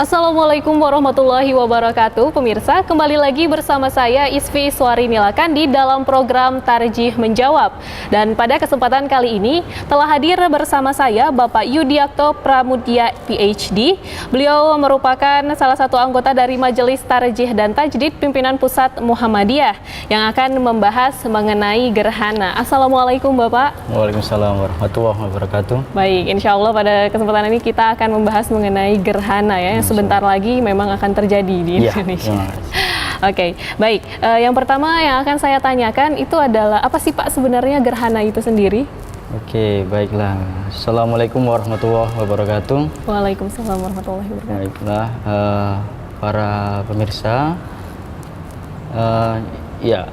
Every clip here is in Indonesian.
Assalamualaikum warahmatullahi wabarakatuh. Pemirsa, kembali lagi bersama saya Isfi Iswari Nilakandi dalam program Tarjih Menjawab. Dan pada kesempatan kali ini telah hadir bersama saya Bapak Yudiakto Pramudya PhD. Beliau merupakan salah satu anggota dari Majelis Tarjih dan Tajdid Pimpinan Pusat Muhammadiyah yang akan membahas mengenai gerhana. Assalamualaikum Bapak. Waalaikumsalam warahmatullahi wabarakatuh. Baik, insya Allah pada kesempatan ini kita akan membahas mengenai gerhana ya, yang sebentar lagi memang akan terjadi di Indonesia. Oke, baik. Yang pertama yang akan saya tanyakan itu adalah apa sih Pak sebenarnya gerhana itu sendiri? Oke, baiklah. Assalamualaikum warahmatullahi wabarakatuh. Waalaikumsalam warahmatullahi wabarakatuh. Baiklah, para pemirsa, ya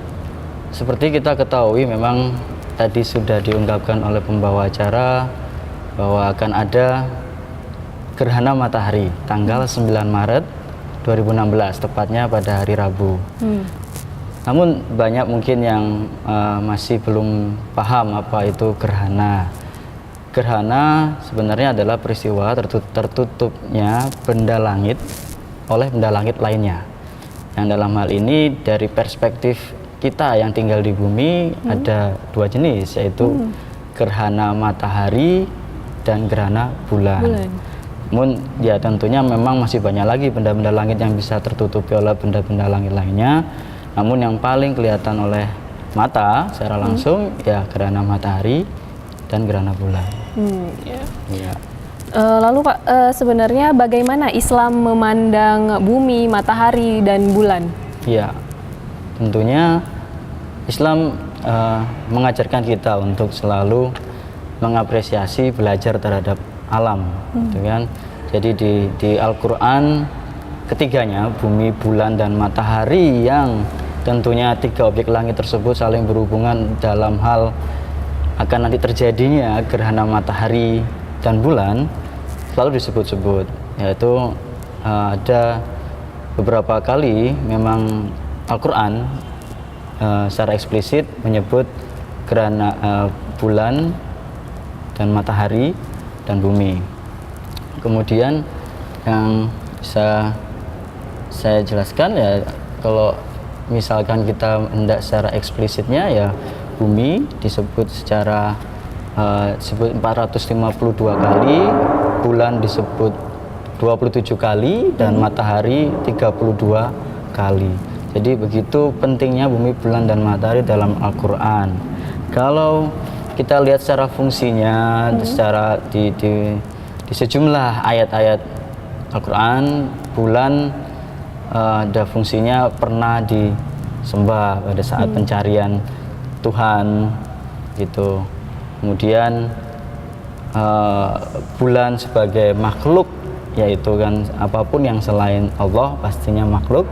seperti kita ketahui memang tadi sudah diungkapkan oleh pembawa acara bahwa akan ada gerhana matahari tanggal 9 Maret 2016, tepatnya pada hari Rabu. Namun banyak mungkin yang masih belum paham apa itu gerhana. Gerhana sebenarnya adalah peristiwa tertutupnya benda langit oleh benda langit lainnya. Yang dalam hal ini dari perspektif kita yang tinggal di bumi ada dua jenis, yaitu gerhana matahari dan gerhana bulan. Namun ya tentunya memang masih banyak lagi benda-benda langit yang bisa tertutupi oleh benda-benda langit lainnya. Namun yang paling kelihatan oleh mata secara langsung ya gerhana matahari dan gerhana bulan. Ya. Lalu Pak, sebenarnya bagaimana Islam memandang bumi, matahari, dan bulan? Ya, tentunya Islam mengajarkan kita untuk selalu mengapresiasi, belajar terhadap alam, gitu kan. Jadi di Al-Quran ketiganya, bumi, bulan, dan matahari, yang tentunya tiga objek langit tersebut saling berhubungan dalam hal akan nanti terjadinya gerhana matahari dan bulan, selalu disebut-sebut. Yaitu ada beberapa kali memang Al-Quran secara eksplisit menyebut gerhana bulan dan matahari dan bumi. Kemudian yang bisa saya jelaskan ya, kalau misalkan kita hendak secara eksplisitnya ya, bumi disebut secara disebut 452 kali, bulan disebut 27 kali, dan matahari 32 kali. Jadi begitu pentingnya bumi, bulan, dan matahari dalam Al-Quran. Kalau kita lihat secara fungsinya, secara di sejumlah ayat-ayat Al-Quran, bulan ada fungsinya pernah disembah pada saat pencarian Tuhan gitu. Kemudian bulan sebagai makhluk, yaitu kan apapun yang selain Allah pastinya makhluk,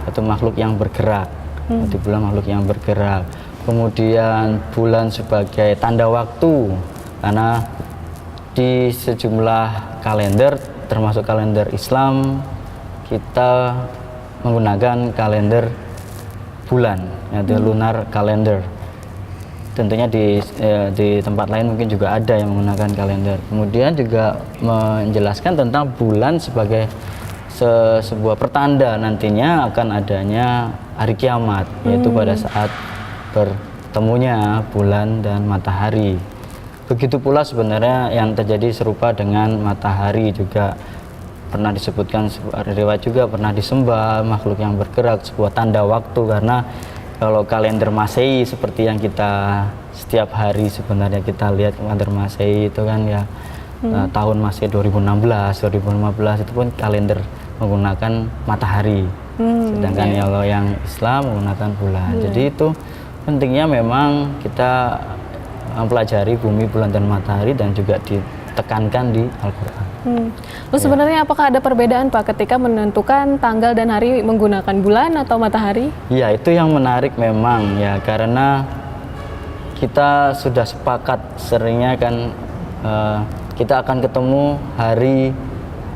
atau makhluk yang bergerak. Jadi bulan makhluk yang bergerak. Kemudian bulan sebagai tanda waktu, karena di sejumlah kalender termasuk kalender Islam kita menggunakan kalender bulan, yaitu lunar calendar. Tentunya di tempat lain mungkin juga ada yang menggunakan kalender. Kemudian juga menjelaskan tentang bulan sebagai sebuah pertanda nantinya akan adanya hari kiamat, yaitu pada saat bertemunya bulan dan matahari. Begitu pula sebenarnya yang terjadi serupa dengan matahari, juga pernah disebutkan riwayat juga pernah disembah makhluk yang bergerak, sebuah tanda waktu. Karena kalau kalender Masehi seperti yang kita setiap hari sebenarnya kita lihat kalender Masehi itu kan ya, tahun Masehi 2016, 2015 itu pun kalender menggunakan matahari. Sedangkan kalau yang Islam menggunakan bulan. Jadi itu pentingnya memang kita mempelajari bumi, bulan, dan matahari, dan juga ditekankan di Al-Quran. Lalu sebenarnya apakah ada perbedaan Pak ketika menentukan tanggal dan hari menggunakan bulan atau matahari? Ya, itu yang menarik memang ya, karena kita sudah sepakat seringnya kan kita akan ketemu hari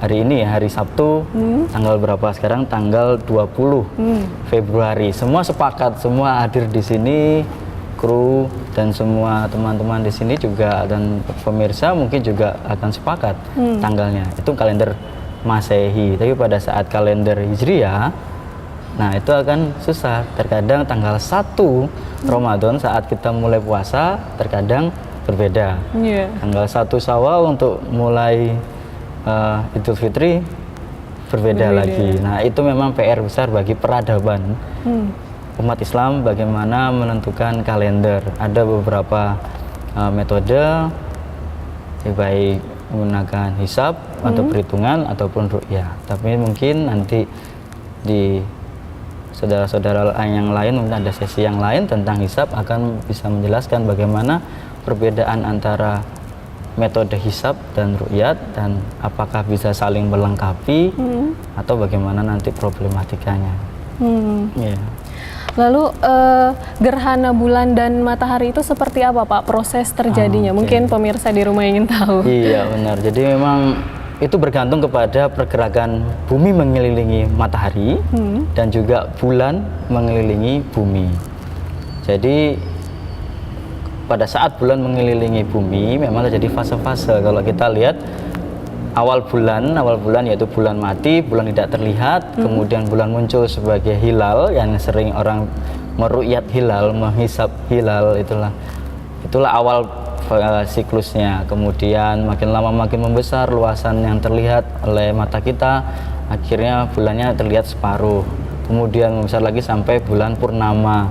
ini ya, hari Sabtu, tanggal berapa sekarang? Tanggal 20 Februari. Semua sepakat, semua hadir di sini, kru dan semua teman-teman di sini juga, dan pemirsa mungkin juga akan sepakat tanggalnya. Itu kalender Masehi. Tapi pada saat kalender Hijriah, nah itu akan susah. Terkadang tanggal 1 Ramadan saat kita mulai puasa terkadang berbeda. Tanggal 1 Syawal untuk mulai Idul Fitri berbeda lagi. Nah itu memang PR besar bagi peradaban umat Islam bagaimana menentukan kalender. Ada beberapa metode, baik menggunakan hisab atau perhitungan ataupun ru'yah. Tapi mungkin nanti di saudara-saudara yang lain, mungkin ada sesi yang lain tentang hisab akan bisa menjelaskan bagaimana perbedaan antara metode hisab dan ru'yat dan apakah bisa saling melengkapi atau bagaimana nanti problematikanya. Yeah. Lalu gerhana bulan dan matahari itu seperti apa Pak proses terjadinya? Mungkin pemirsa di rumah ingin tahu. Iya benar. Jadi memang itu bergantung kepada pergerakan bumi mengelilingi matahari dan juga bulan mengelilingi bumi. Jadi pada saat bulan mengelilingi bumi memang terjadi fase-fase. Kalau kita lihat awal bulan yaitu bulan mati, bulan tidak terlihat, kemudian bulan muncul sebagai hilal yang sering orang meru'yat hilal, menghisab hilal, itulah awal siklusnya. Kemudian makin lama makin membesar luasan yang terlihat oleh mata kita, akhirnya bulannya terlihat separuh, kemudian membesar lagi sampai bulan purnama,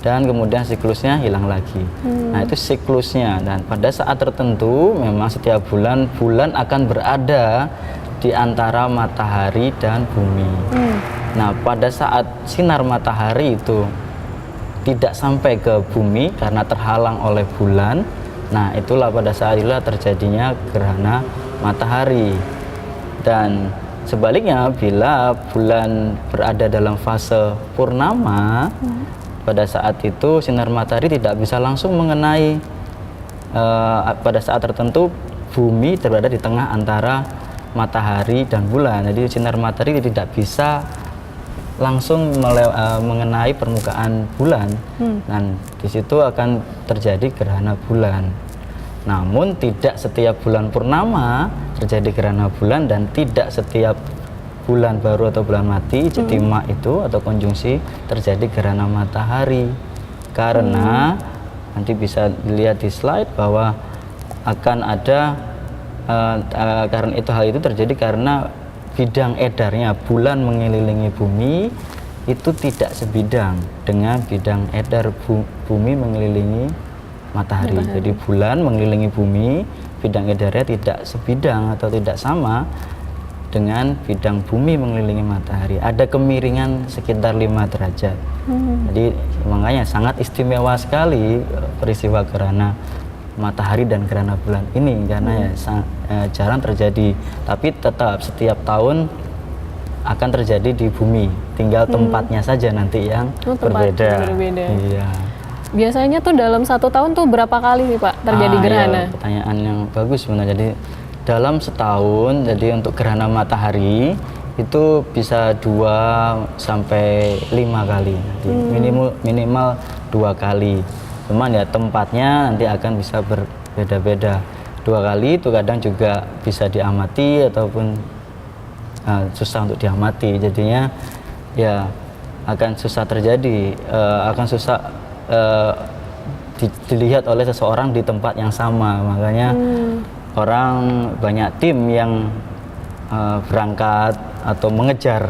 dan kemudian siklusnya hilang lagi. Nah itu siklusnya, dan pada saat tertentu memang setiap bulan akan berada di antara matahari dan bumi. Nah pada saat sinar matahari itu tidak sampai ke bumi karena terhalang oleh bulan, nah itulah pada saat itulah terjadinya gerhana matahari. Dan sebaliknya bila bulan berada dalam fase purnama, pada saat itu sinar matahari tidak bisa langsung mengenai, pada saat tertentu bumi berada di tengah antara matahari dan bulan. Jadi sinar matahari tidak bisa langsung mengenai permukaan bulan, dan di situ akan terjadi gerhana bulan. Namun tidak setiap bulan purnama terjadi gerhana bulan, dan tidak setiap bulan baru atau bulan mati Ijtima itu atau konjungsi terjadi gerhana matahari. Karena nanti bisa dilihat di slide bahwa akan ada karena itu hal itu terjadi karena bidang edarnya bulan mengelilingi bumi itu tidak sebidang dengan bidang edar bumi mengelilingi matahari. Jadi bulan mengelilingi bumi, bidang edarnya tidak sebidang atau tidak sama dengan bidang bumi mengelilingi matahari. Ada kemiringan sekitar 5 derajat. Jadi makanya sangat istimewa sekali peristiwa gerhana matahari dan gerhana bulan ini, karena jarang terjadi, tapi tetap setiap tahun akan terjadi di bumi, tinggal tempatnya saja nanti yang berbeda. Iya. Biasanya tuh dalam 1 tahun tuh berapa kali sih Pak terjadi gerhana? Iya, pertanyaan yang bagus sebenarnya. Jadi dalam setahun, jadi untuk gerhana matahari itu bisa 2 sampai 5 kali, minimal 2 kali. Cuman ya tempatnya nanti akan bisa berbeda-beda. 2 kali itu kadang juga bisa diamati ataupun susah untuk diamati. Jadinya ya akan susah terjadi, akan susah dilihat oleh seseorang di tempat yang sama. Makanya orang banyak tim yang berangkat atau mengejar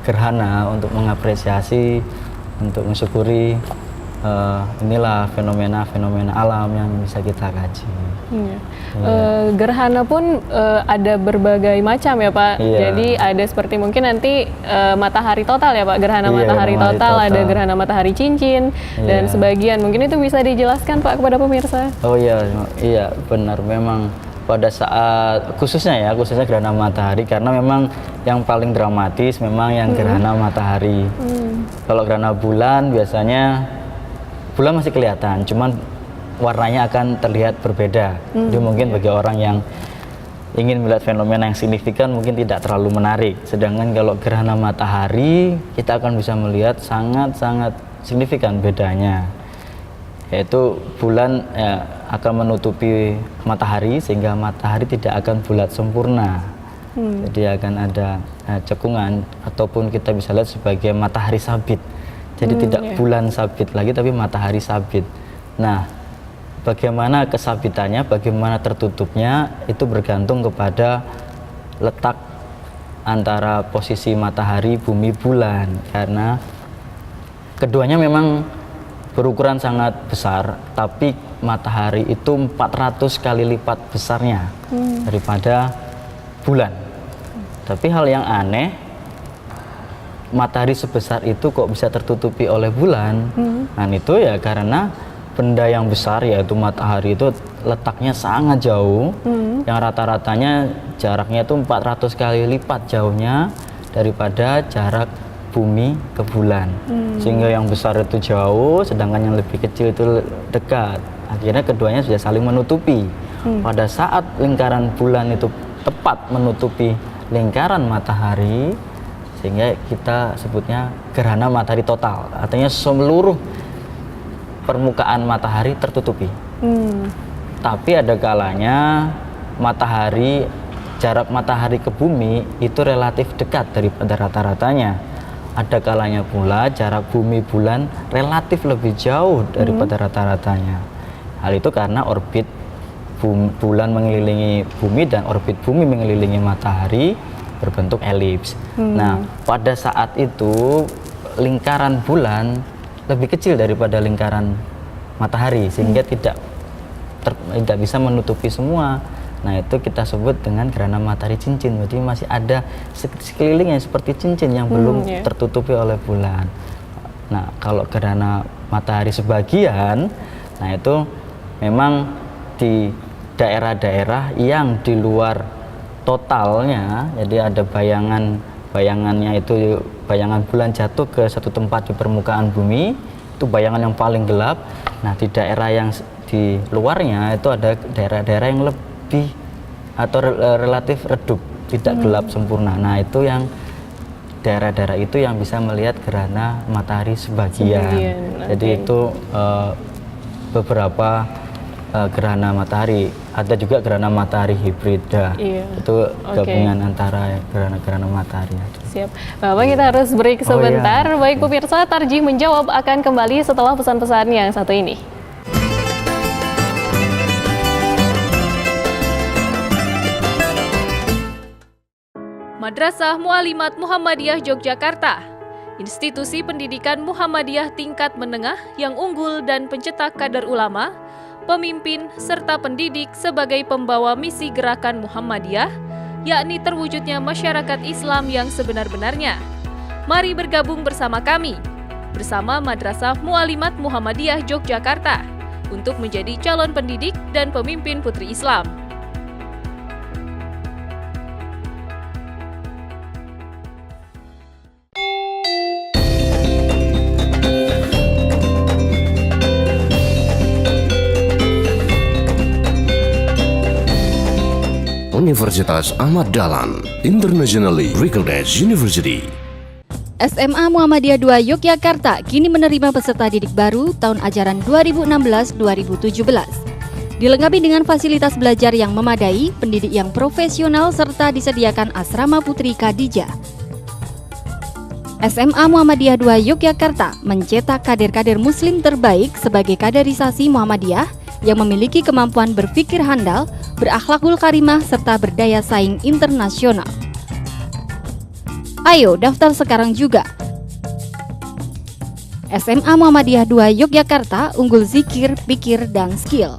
gerhana untuk mengapresiasi, untuk mensyukuri inilah fenomena-fenomena alam yang bisa kita kaji. Gerhana pun ada berbagai macam ya Pak. Iya. Jadi ada seperti mungkin nanti matahari total ya Pak, gerhana Iya, matahari total, ada gerhana matahari cincin dan Iya. sebagian. Mungkin itu bisa dijelaskan Pak kepada pemirsa. Oh iya benar, memang pada saat khususnya gerhana matahari, karena memang yang paling dramatis memang yang gerhana matahari. Kalau gerhana bulan biasanya bulan masih kelihatan, cuman warnanya akan terlihat berbeda. Jadi mungkin bagi orang yang ingin melihat fenomena yang signifikan mungkin tidak terlalu menarik. Sedangkan kalau gerhana matahari kita akan bisa melihat sangat-sangat signifikan bedanya, yaitu bulan akan menutupi matahari sehingga matahari tidak akan bulat sempurna. Jadi akan ada cekungan, ataupun kita bisa lihat sebagai matahari sabit. Jadi tidak bulan sabit lagi, tapi matahari sabit. Nah, bagaimana kesabitannya, bagaimana tertutupnya, itu bergantung kepada letak antara posisi matahari, bumi, bulan. Karena keduanya memang berukuran sangat besar, tapi matahari itu 400 kali lipat besarnya daripada bulan. Tapi hal yang aneh, matahari sebesar itu kok bisa tertutupi oleh bulan. Nah, itu ya karena benda yang besar, yaitu matahari, itu letaknya sangat jauh, yang rata-ratanya jaraknya itu 400 kali lipat jauhnya daripada jarak bumi ke bulan. Sehingga yang besar itu jauh, sedangkan yang lebih kecil itu dekat. Akhirnya keduanya sudah saling menutupi. Pada saat lingkaran bulan itu tepat menutupi lingkaran matahari, sehingga kita sebutnya gerhana matahari total. Artinya seluruh permukaan matahari tertutupi. Tapi ada kalanya matahari, jarak matahari ke bumi itu relatif dekat daripada rata-ratanya. Ada kalanya pula jarak bumi bulan relatif lebih jauh daripada rata-ratanya. Hal itu karena orbit bulan mengelilingi bumi dan orbit bumi mengelilingi matahari berbentuk elips. Nah, pada saat itu lingkaran bulan lebih kecil daripada lingkaran matahari, sehingga tidak bisa menutupi semua. Nah, itu kita sebut dengan gerhana matahari cincin. Jadi masih ada sekelilingnya seperti cincin yang belum tertutupi oleh bulan. Nah, kalau gerhana matahari sebagian, nah itu memang di daerah-daerah yang di luar totalnya, jadi ada bayangannya itu bayangan bulan jatuh ke satu tempat di permukaan bumi, itu bayangan yang paling gelap. Nah, di daerah yang di luarnya itu ada daerah-daerah yang lebih atau relatif redup, tidak gelap sempurna. Nah, itu yang daerah-daerah itu yang bisa melihat gerhana matahari sebagian. Jadi itu beberapa gerhana matahari. Ada juga gerhana matahari hibrida. Itu gabungan antara gerhana matahari. Siap. Bapak, kita harus break sebentar. Baik pemirsa, Tarjih Menjawab akan kembali setelah pesan-pesan yang satu ini. Madrasah Mu'alimat Muhammadiyah Yogyakarta, institusi pendidikan Muhammadiyah tingkat menengah yang unggul dan pencetak kader ulama, pemimpin, serta pendidik sebagai pembawa misi gerakan Muhammadiyah, yakni terwujudnya masyarakat Islam yang sebenar-benarnya. Mari bergabung bersama kami, bersama Madrasah Mu'alimat Muhammadiyah Yogyakarta, untuk menjadi calon pendidik dan pemimpin putri Islam. Universitas Ahmad Dahlan, internationally recognized university. SMA Muhammadiyah II Yogyakarta kini menerima peserta didik baru tahun ajaran 2016-2017. Dilengkapi dengan fasilitas belajar yang memadai, pendidik yang profesional, serta disediakan asrama Putri Khadijah. SMA Muhammadiyah II Yogyakarta mencetak kader-kader muslim terbaik sebagai kaderisasi Muhammadiyah yang memiliki kemampuan berpikir handal, berakhlakul karimah, serta berdaya saing internasional. Ayo daftar sekarang juga. SMA Muhammadiyah II Yogyakarta, unggul zikir, pikir, dan skill.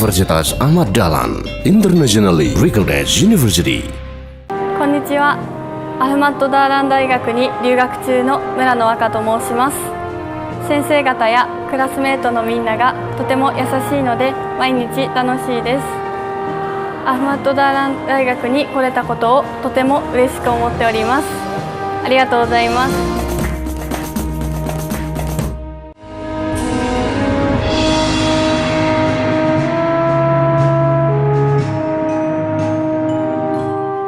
Universitas Ahmad Dahlan Internationally Recognized University. こんにちは。アフマッドダーラン大学に留学中の村野和香と申します。先生方やクラスメートのみんながとても優しいので毎日楽しいです。アフマッドダーラン大学に来れたことをとても嬉しく思っております。ありがとうございます。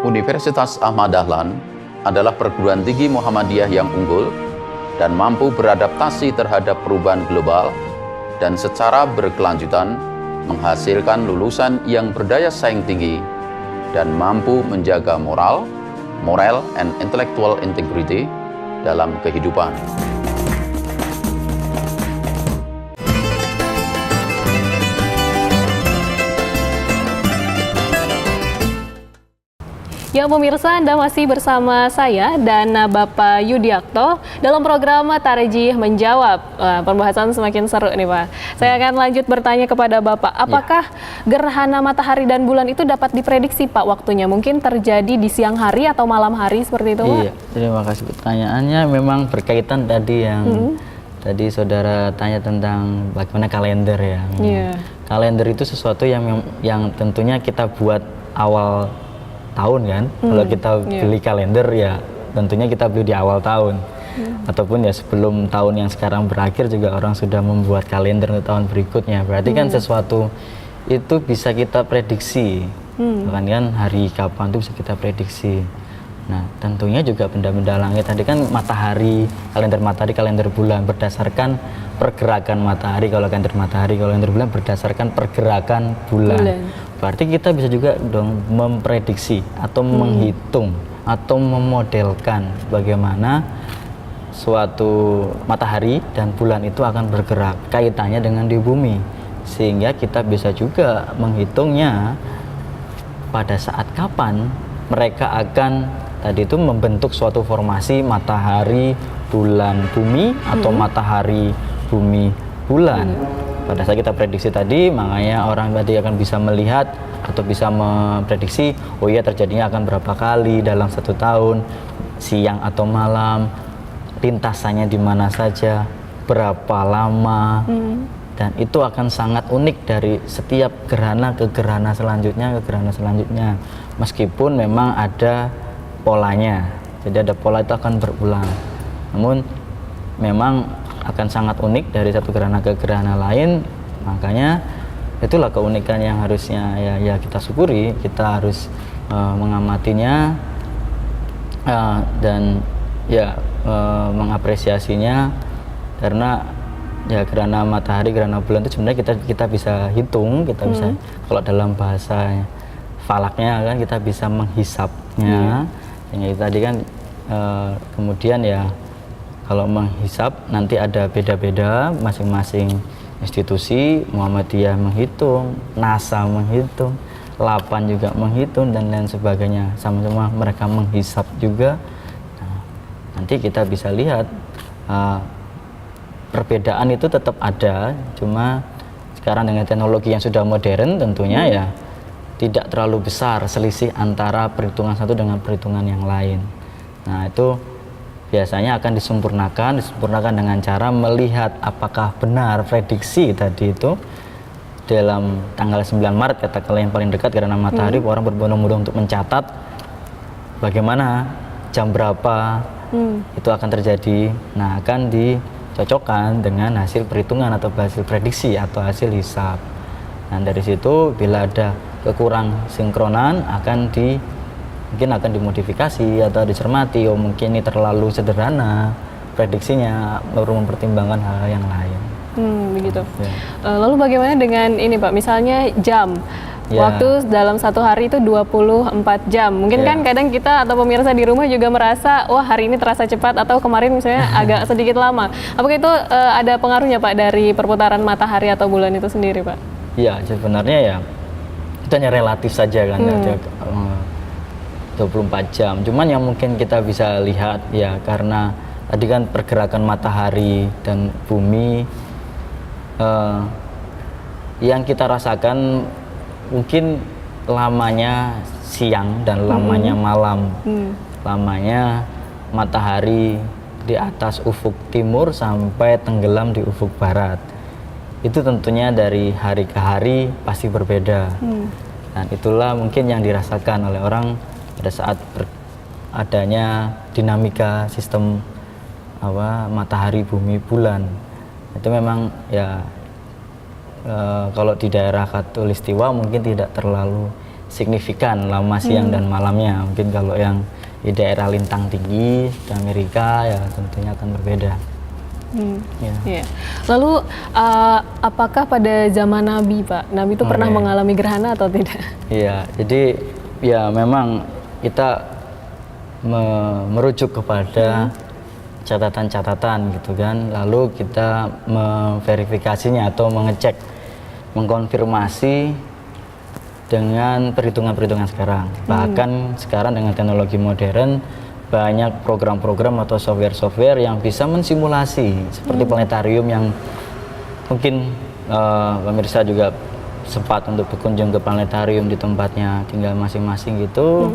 Universitas Ahmad Dahlan adalah perguruan tinggi Muhammadiyah yang unggul dan mampu beradaptasi terhadap perubahan global dan secara berkelanjutan menghasilkan lulusan yang berdaya saing tinggi dan mampu menjaga moral and intellectual integrity dalam kehidupan. Ya pemirsa, Anda masih bersama saya dan Bapak Yudiakto dalam program Tarjih Menjawab. Pembahasan semakin seru nih Pak. Saya akan lanjut bertanya kepada Bapak, apakah gerhana matahari dan bulan itu dapat diprediksi Pak waktunya? Mungkin terjadi di siang hari atau malam hari seperti itu Pak? Iya, terima kasih pertanyaannya. Memang berkaitan tadi yang tadi saudara tanya tentang bagaimana kalender ya. Kalender itu sesuatu yang tentunya kita buat awal tahun kan. Kalau kita beli kalender ya tentunya kita beli di awal tahun. Ataupun ya sebelum tahun yang sekarang berakhir juga orang sudah membuat kalender untuk tahun berikutnya. Berarti kan sesuatu itu bisa kita prediksi. Bahkan kan hari kapan itu bisa kita prediksi. Nah, tentunya juga benda-benda langit tadi kan matahari, kalender bulan berdasarkan pergerakan matahari. Kalau kalender bulan berdasarkan pergerakan bulan. Berarti kita bisa juga dong memprediksi atau menghitung atau memodelkan bagaimana suatu matahari dan bulan itu akan bergerak kaitannya dengan di bumi, sehingga kita bisa juga menghitungnya pada saat kapan mereka akan tadi itu membentuk suatu formasi matahari bulan bumi atau matahari bumi bulan. Pada saat kita prediksi tadi, makanya orang tadi akan bisa melihat atau bisa memprediksi, oh iya terjadinya akan berapa kali dalam satu tahun, siang atau malam, lintasannya di mana saja, berapa lama, dan itu akan sangat unik dari setiap gerhana ke gerhana selanjutnya, meskipun memang ada polanya, jadi ada pola itu akan berulang, namun memang akan sangat unik dari satu gerhana ke gerhana lain. Makanya itulah keunikan yang harusnya ya kita syukuri, kita harus mengamatinya dan mengapresiasinya, karena ya gerhana matahari, gerhana bulan itu sebenarnya kita bisa hitung, kita bisa kalau dalam bahasa falaknya kan kita bisa menghisapnya. Yang tadi kan kemudian ya kalau menghisap nanti ada beda-beda, masing-masing institusi, Muhammadiyah menghitung, NASA menghitung, Lapan juga menghitung dan lain sebagainya, sama-sama mereka menghisap juga. Nah, nanti kita bisa lihat perbedaan itu tetap ada, cuma sekarang dengan teknologi yang sudah modern tentunya ya tidak terlalu besar selisih antara perhitungan satu dengan perhitungan yang lain. Nah itu biasanya akan disempurnakan dengan cara melihat apakah benar prediksi tadi itu dalam tanggal 9 Maret katakanlah yang paling dekat gerhana matahari, orang berbondong-bondong untuk mencatat bagaimana jam berapa itu akan terjadi. Nah akan dicocokkan dengan hasil perhitungan atau hasil prediksi atau hasil hisap. Nah dari situ bila ada kekurang sinkronan mungkin akan dimodifikasi atau dicermati, oh mungkin ini terlalu sederhana prediksinya, perlu mempertimbangkan hal yang lain. Begitu. Lalu bagaimana dengan ini Pak, misalnya jam? Waktu dalam satu hari itu 24 jam. Mungkin kan kadang kita atau pemirsa di rumah juga merasa, wah hari ini terasa cepat atau kemarin misalnya agak sedikit lama. Apakah itu ada pengaruhnya Pak dari perputaran matahari atau bulan itu sendiri Pak? Iya, sebenarnya ya itu hanya relatif saja kan, 24 jam. Cuman yang mungkin kita bisa lihat ya karena tadi kan pergerakan matahari dan bumi yang kita rasakan mungkin lamanya siang dan lamanya malam, lamanya matahari di atas ufuk timur sampai tenggelam di ufuk barat. Itu tentunya dari hari ke hari pasti berbeda. Dan itulah mungkin yang dirasakan oleh orang pada saat adanya dinamika sistem matahari, bumi, bulan. Itu memang ya kalau di daerah Khatulistiwa mungkin tidak terlalu signifikan lama siang dan malamnya. Mungkin kalau yang di daerah lintang tinggi di Amerika ya tentunya akan berbeda. Ya. Lalu apakah pada zaman Nabi, Pak, Nabi itu pernah mengalami gerhana atau tidak? Iya, jadi ya memang kita merujuk kepada catatan-catatan gitu kan, lalu kita memverifikasinya atau mengecek, mengkonfirmasi dengan perhitungan-perhitungan sekarang. Bahkan sekarang dengan teknologi modern banyak program-program atau software-software yang bisa mensimulasi seperti planetarium yang mungkin pemirsa juga sempat untuk berkunjung ke planetarium di tempatnya tinggal masing-masing gitu.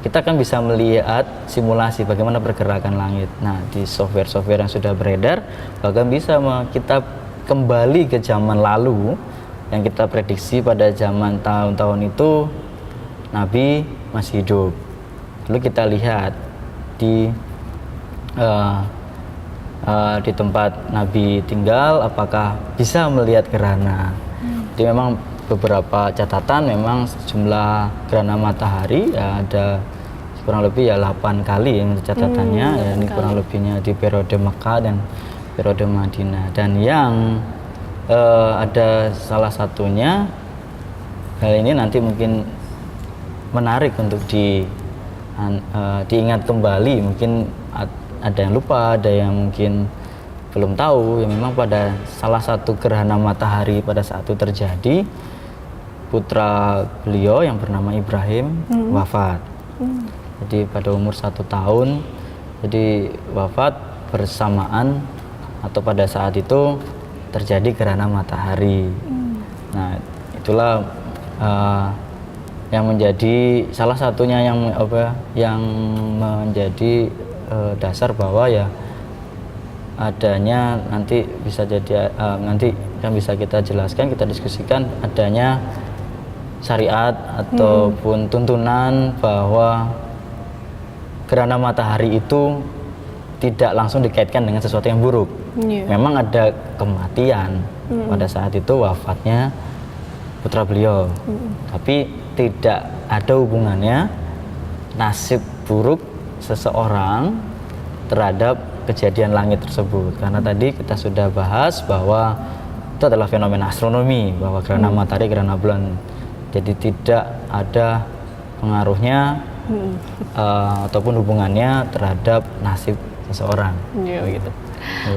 Kita kan bisa melihat simulasi bagaimana pergerakan langit. Nah, di software-software yang sudah beredar bahkan bisa kita kembali ke zaman lalu yang kita prediksi pada zaman tahun-tahun itu Nabi masih hidup. Lalu kita lihat di tempat Nabi tinggal apakah bisa melihat gerhana. Jadi memang beberapa catatan memang jumlah gerhana matahari ya ada kurang lebih ya 8 kali yang catatannya ya, ini kurang lebihnya di periode Mekah dan periode Madinah. Dan yang ada salah satunya hal ini nanti mungkin menarik untuk diingat kembali, mungkin ada yang lupa, ada yang mungkin belum tahu ya, memang pada salah satu gerhana matahari pada saat itu terjadi putra beliau yang bernama Ibrahim wafat. Jadi pada umur 1 tahun, jadi wafat bersamaan atau pada saat itu terjadi gerhana matahari. Nah, itulah yang menjadi salah satunya yang menjadi dasar bahwa ya adanya nanti bisa jadi nanti yang bisa kita jelaskan, kita diskusikan adanya syariat ataupun tuntunan bahwa gerhana matahari itu tidak langsung dikaitkan dengan sesuatu yang buruk. Memang ada kematian pada saat itu wafatnya putra beliau, tapi tidak ada hubungannya nasib buruk seseorang terhadap kejadian langit tersebut. Karena tadi kita sudah bahas bahwa itu adalah fenomena astronomi, bahwa gerhana matahari, gerhana bulan, jadi tidak ada pengaruhnya ataupun hubungannya terhadap nasib seseorang. Begitu.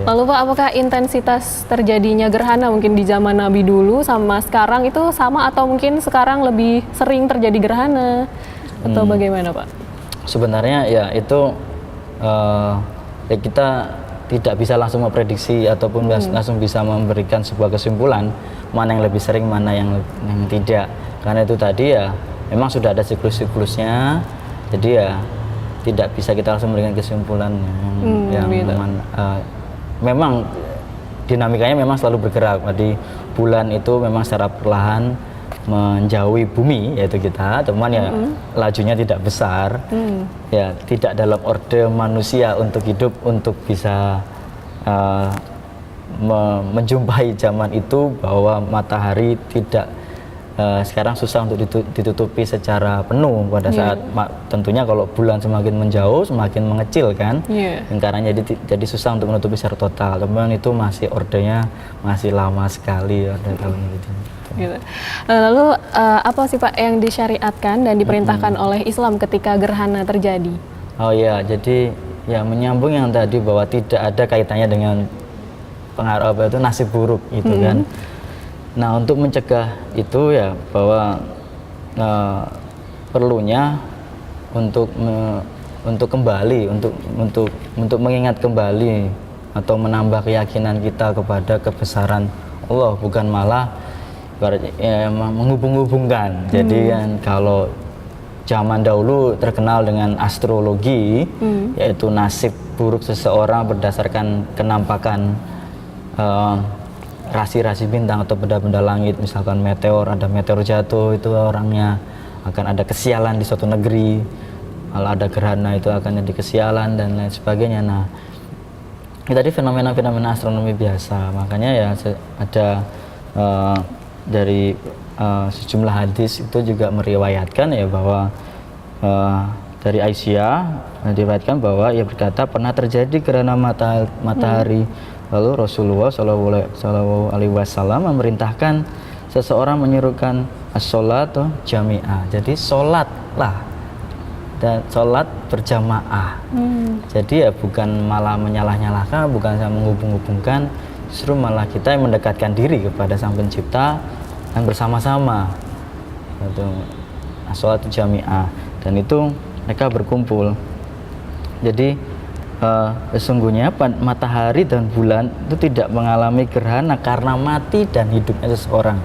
Lalu Pak, apakah intensitas terjadinya gerhana mungkin di zaman Nabi dulu sama sekarang itu sama atau mungkin sekarang lebih sering terjadi gerhana atau bagaimana Pak? Sebenarnya ya itu ya kita tidak bisa langsung memprediksi ataupun langsung bisa memberikan sebuah kesimpulan mana yang lebih sering, mana yang tidak. Karena itu tadi ya memang sudah ada siklus-siklusnya, jadi ya tidak bisa kita langsung memberikan kesimpulan yang memang dinamikanya memang selalu bergerak. Jadi bulan itu memang secara perlahan menjauhi bumi, yaitu kita, teman ya lajunya tidak besar, ya tidak dalam orde manusia untuk hidup untuk bisa menjumpai zaman itu bahwa matahari tidak sekarang susah untuk ditutupi secara penuh pada saat tentunya kalau bulan semakin menjauh semakin mengecil kan lingkarannya, jadi susah untuk menutupi secara total. Teman itu masih ordenya masih lama sekali orde tahun gitu. Lalu apa sih Pak yang disyariatkan dan diperintahkan oleh Islam ketika gerhana terjadi? Oh ya, jadi ya menyambung yang tadi bahwa tidak ada kaitannya dengan pengaruh itu nasib buruk itu kan. Nah, untuk mencegah itu ya bahwa perlunya untuk kembali untuk mengingat kembali atau menambah keyakinan kita kepada kebesaran Allah, bukan malah menghubung-hubungkan. Jadi kan kalau zaman dahulu terkenal dengan astrologi, yaitu nasib buruk seseorang berdasarkan kenampakan rasi-rasi bintang atau benda-benda langit, misalkan meteor, ada meteor jatuh itu orangnya akan ada kesialan di suatu negeri, kalau ada gerhana itu akan jadi kesialan dan lain sebagainya. Nah, ini tadi fenomena-fenomena astronomi biasa, makanya ya ada dari sejumlah hadis itu juga meriwayatkan ya bahwa dari Aisyah diriwayatkan bahwa ia berkata pernah terjadi gerhana matahari. Lalu Rasulullah Shallallahu Alaihi Wasallam memerintahkan seseorang menyuruhkan as-sholat jami'ah. Jadi sholatlah dan sholat berjamaah. Jadi ya bukan malah menyalah-nyalahkan, bukan sama menghubung-hubungkan, justru malah kita yang mendekatkan diri kepada Sang Pencipta dan bersama-sama. Itu as-sholat jami'ah, dan itu mereka berkumpul. Jadi sesungguhnya matahari dan bulan itu tidak mengalami gerhana karena mati dan hidupnya seseorang.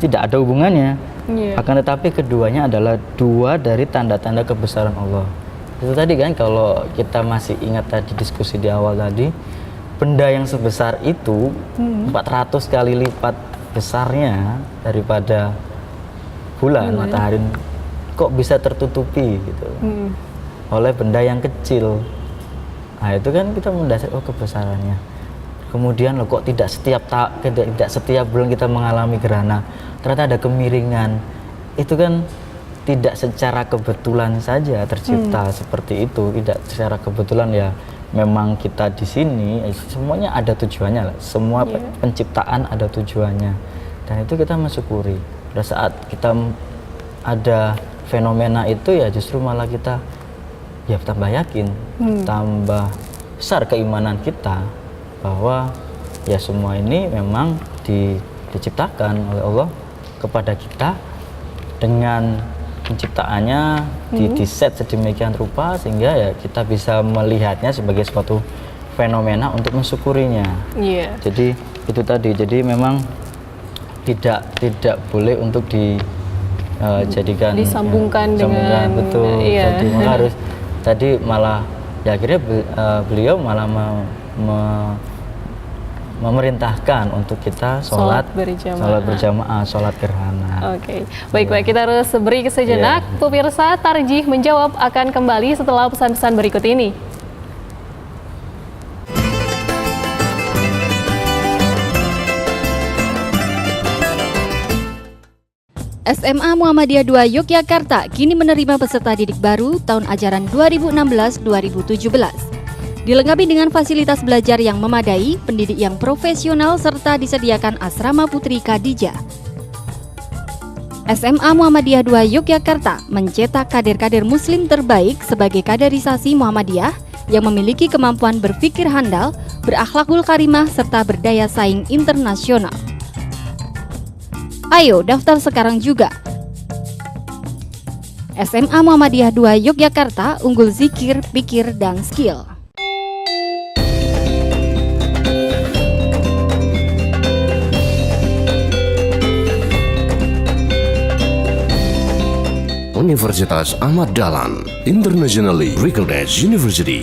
Tidak ada hubungannya. Akan tetapi keduanya adalah dua dari tanda-tanda kebesaran Allah. Itu tadi kan, kalau kita masih ingat tadi diskusi di awal tadi, benda yang sebesar itu 400 kali lipat besarnya daripada bulan, matahari, kok bisa tertutupi gitu oleh benda yang kecil. Nah, itu kan kita mendasar kebesarannya. Kemudian kok tidak setiap bulan kita mengalami gerhana, ternyata ada kemiringan. Itu kan tidak secara kebetulan saja tercipta seperti itu, tidak secara kebetulan ya. Memang kita di sini semuanya ada tujuannya lah. Semua penciptaan ada tujuannya. Dan itu kita mensyukuri. Pada saat kita ada fenomena itu ya justru malah kita ya tambah yakin, tambah besar keimanan kita bahwa ya semua ini memang diciptakan oleh Allah kepada kita dengan penciptaannya diset sedemikian rupa sehingga ya kita bisa melihatnya sebagai suatu fenomena untuk mensyukurinya. Jadi itu tadi, jadi memang tidak boleh untuk dijadikan disambungkan dengan betul. Jadi harus tadi malah ya akhirnya beliau malah memerintahkan untuk kita sholat berjamaah, sholat gerhana. Oke, baik, kita harus beri sejenak. Pemirsa, Tarjih Menjawab akan kembali setelah pesan-pesan berikut ini. SMA Muhammadiyah II Yogyakarta kini menerima peserta didik baru tahun ajaran 2016-2017. Dilengkapi dengan fasilitas belajar yang memadai, pendidik yang profesional, serta disediakan asrama Putri Khadijah. SMA Muhammadiyah II Yogyakarta mencetak kader-kader muslim terbaik sebagai kaderisasi Muhammadiyah yang memiliki kemampuan berpikir handal, berakhlakul karimah, serta berdaya saing internasional. Ayo daftar sekarang juga. SMA Muhammadiyah II Yogyakarta, unggul zikir, pikir, dan skill. Universitas Ahmad Dahlan, internationally recognized university.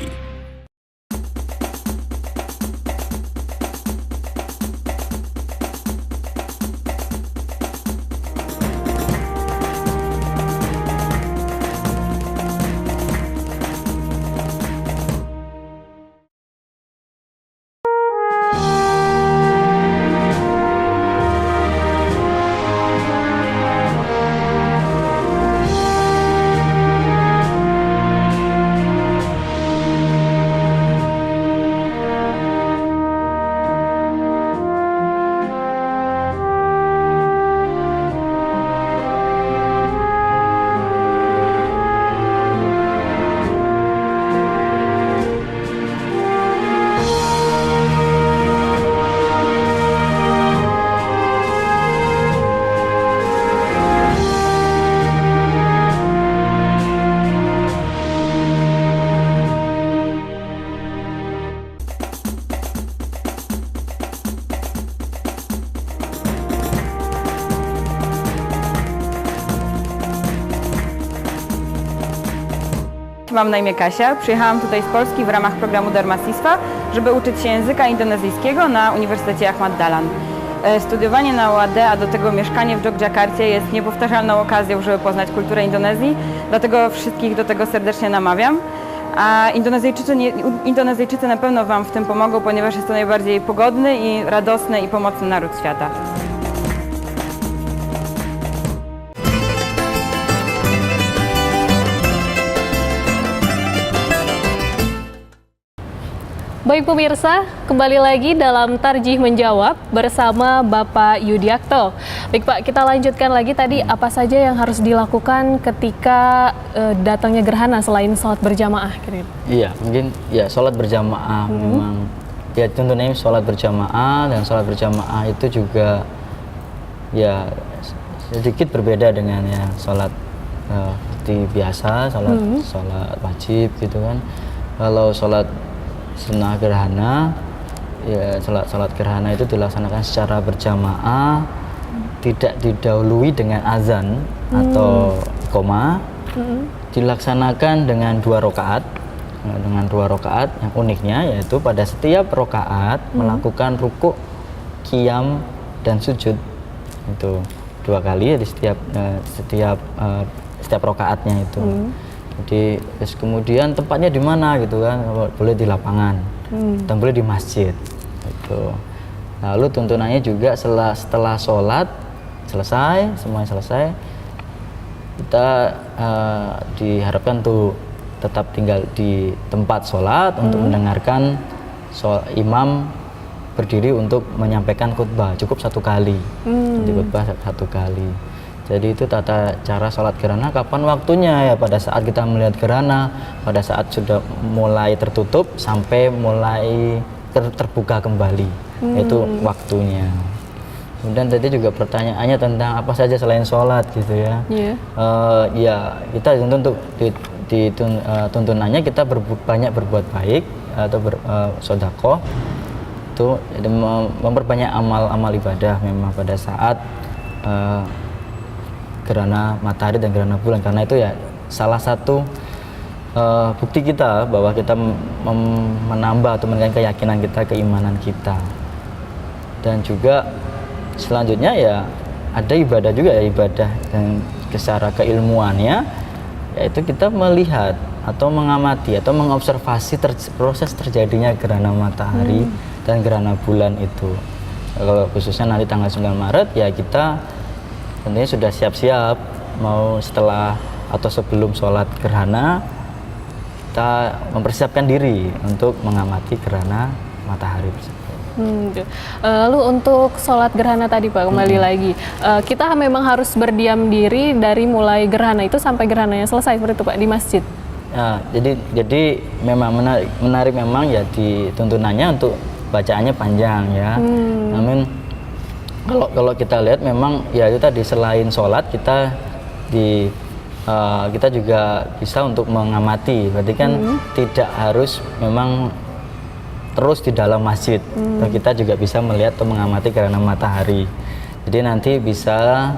Mam na imię Kasia. Przyjechałam tutaj z Polski w ramach programu Dharmasistwa, żeby uczyć się języka indonezyjskiego na Uniwersytecie Ahmad Dahlan. Studiowanie na UAD, a do tego mieszkanie w Jogjakarcie jest niepowtarzalną okazją, żeby poznać kulturę Indonezji, dlatego wszystkich do tego serdecznie namawiam. A Indonezyjczycy na pewno Wam w tym pomogą, ponieważ jest to najbardziej pogodny i radosny i pomocny naród świata. Baik pemirsa, kembali lagi dalam Tarjih Menjawab bersama Bapak Yudiakto. Baik Pak, kita lanjutkan lagi tadi apa saja yang harus dilakukan ketika datangnya gerhana selain sholat berjamaah. Iya, mungkin ya sholat berjamaah memang ya tuntunannya sholat berjamaah, dan sholat berjamaah itu juga ya sedikit berbeda dengan ya sholat seperti biasa, sholat wajib gitu kan. Kalau sholat sunnah gerhana, ya sholat gerhana itu dilaksanakan secara berjamaah, tidak didahului dengan azan atau koma, dilaksanakan dengan 2 rakaat. Dengan 2 rakaat, yang uniknya yaitu pada setiap rakaat melakukan rukuk, qiyam, dan sujud itu 2 kali di setiap rakaatnya itu. Jadi terus kemudian tempatnya di mana gitu kan, boleh di lapangan dan boleh di masjid gitu. Lalu tuntunannya juga setelah sholat selesai, semuanya selesai, kita diharapkan tuh tetap tinggal di tempat sholat untuk mendengarkan imam berdiri untuk menyampaikan khutbah, cukup 1 kali, di khutbah 1 kali. Jadi itu tata cara sholat gerhana. Kapan waktunya? Ya pada saat kita melihat gerhana, pada saat sudah mulai tertutup sampai mulai terbuka kembali, itu waktunya. Kemudian tadi juga pertanyaannya tentang apa saja selain sholat gitu ya. Ya kita untuk tuntunannya kita banyak berbuat baik atau bersedekah, itu memperbanyak amal ibadah memang pada saat gerhana matahari dan gerhana bulan, karena itu ya salah satu bukti kita bahwa kita menambah atau meningkatkan keyakinan kita, keimanan kita. Dan juga selanjutnya ya ada ibadah juga ya, ibadah dan secara keilmuannya yaitu kita melihat atau mengamati atau mengobservasi proses terjadinya gerhana matahari dan gerhana bulan itu. Kalau khususnya nanti tanggal 9 Maret ya kita tentunya sudah siap-siap mau setelah atau sebelum sholat gerhana kita mempersiapkan diri untuk mengamati gerhana matahari tersebut. Lalu untuk sholat gerhana tadi Pak, kembali lagi kita memang harus berdiam diri dari mulai gerhana itu sampai gerhananya selesai seperti itu Pak di masjid. Ya, jadi memang menarik memang ya di tuntunannya untuk bacaannya panjang ya. Namun kalau kita lihat memang ya itu tadi selain sholat kita juga bisa untuk mengamati, berarti kan tidak harus memang terus di dalam masjid. Kita juga bisa melihat atau mengamati gerhana matahari. Jadi nanti bisa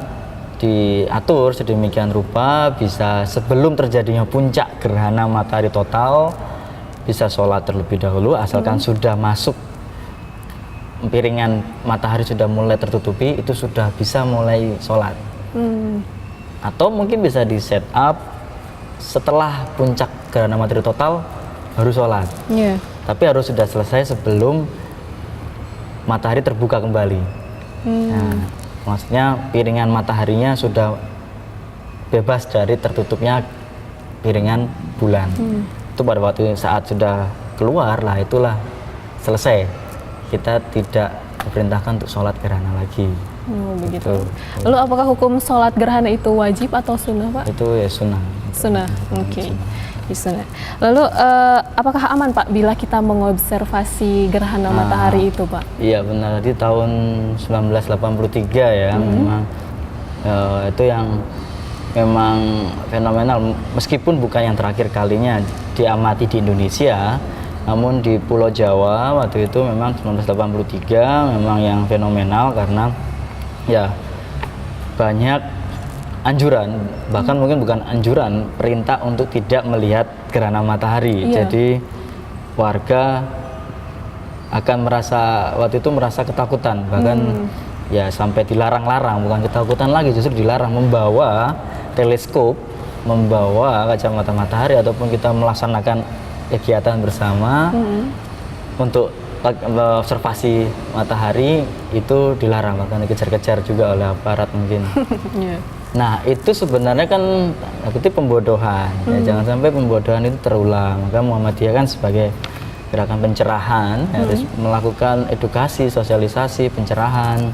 diatur sedemikian rupa, bisa sebelum terjadinya puncak gerhana matahari total bisa sholat terlebih dahulu, asalkan sudah masuk piringan matahari sudah mulai tertutupi, itu sudah bisa mulai sholat. Atau mungkin bisa di set up setelah puncak gerhana matahari total baru sholat. Tapi harus sudah selesai sebelum matahari terbuka kembali. Nah, maksudnya piringan mataharinya sudah bebas dari tertutupnya piringan bulan. Itu pada waktu saat sudah keluar lah, itulah selesai. Kita tidak diperintahkan untuk sholat gerhana lagi. Begitu. Lalu apakah hukum sholat gerhana itu wajib atau sunnah Pak? Itu ya sunnah. Sunnah, oke. Sunnah. Lalu apakah aman Pak bila kita mengobservasi gerhana matahari itu Pak? Iya benar, di tahun 1983 ya memang itu yang memang fenomenal, meskipun bukan yang terakhir kalinya diamati di Indonesia. Namun di Pulau Jawa waktu itu memang 1983 memang yang fenomenal, karena ya banyak anjuran, bahkan mungkin bukan anjuran, perintah untuk tidak melihat gerhana matahari. Iya. Jadi warga akan merasa ketakutan, bahkan ya sampai dilarang-larang, bukan ketakutan lagi, justru dilarang membawa teleskop, membawa kacamata matahari ataupun kita melaksanakan kegiatan bersama untuk observasi matahari itu dilarang, bahkan dikejar-kejar juga oleh aparat mungkin. Iya. Nah itu sebenarnya kan itu pembodohan, ya, jangan sampai pembodohan itu terulang. Maka Muhammadiyah kan sebagai gerakan pencerahan harus melakukan edukasi, sosialisasi, pencerahan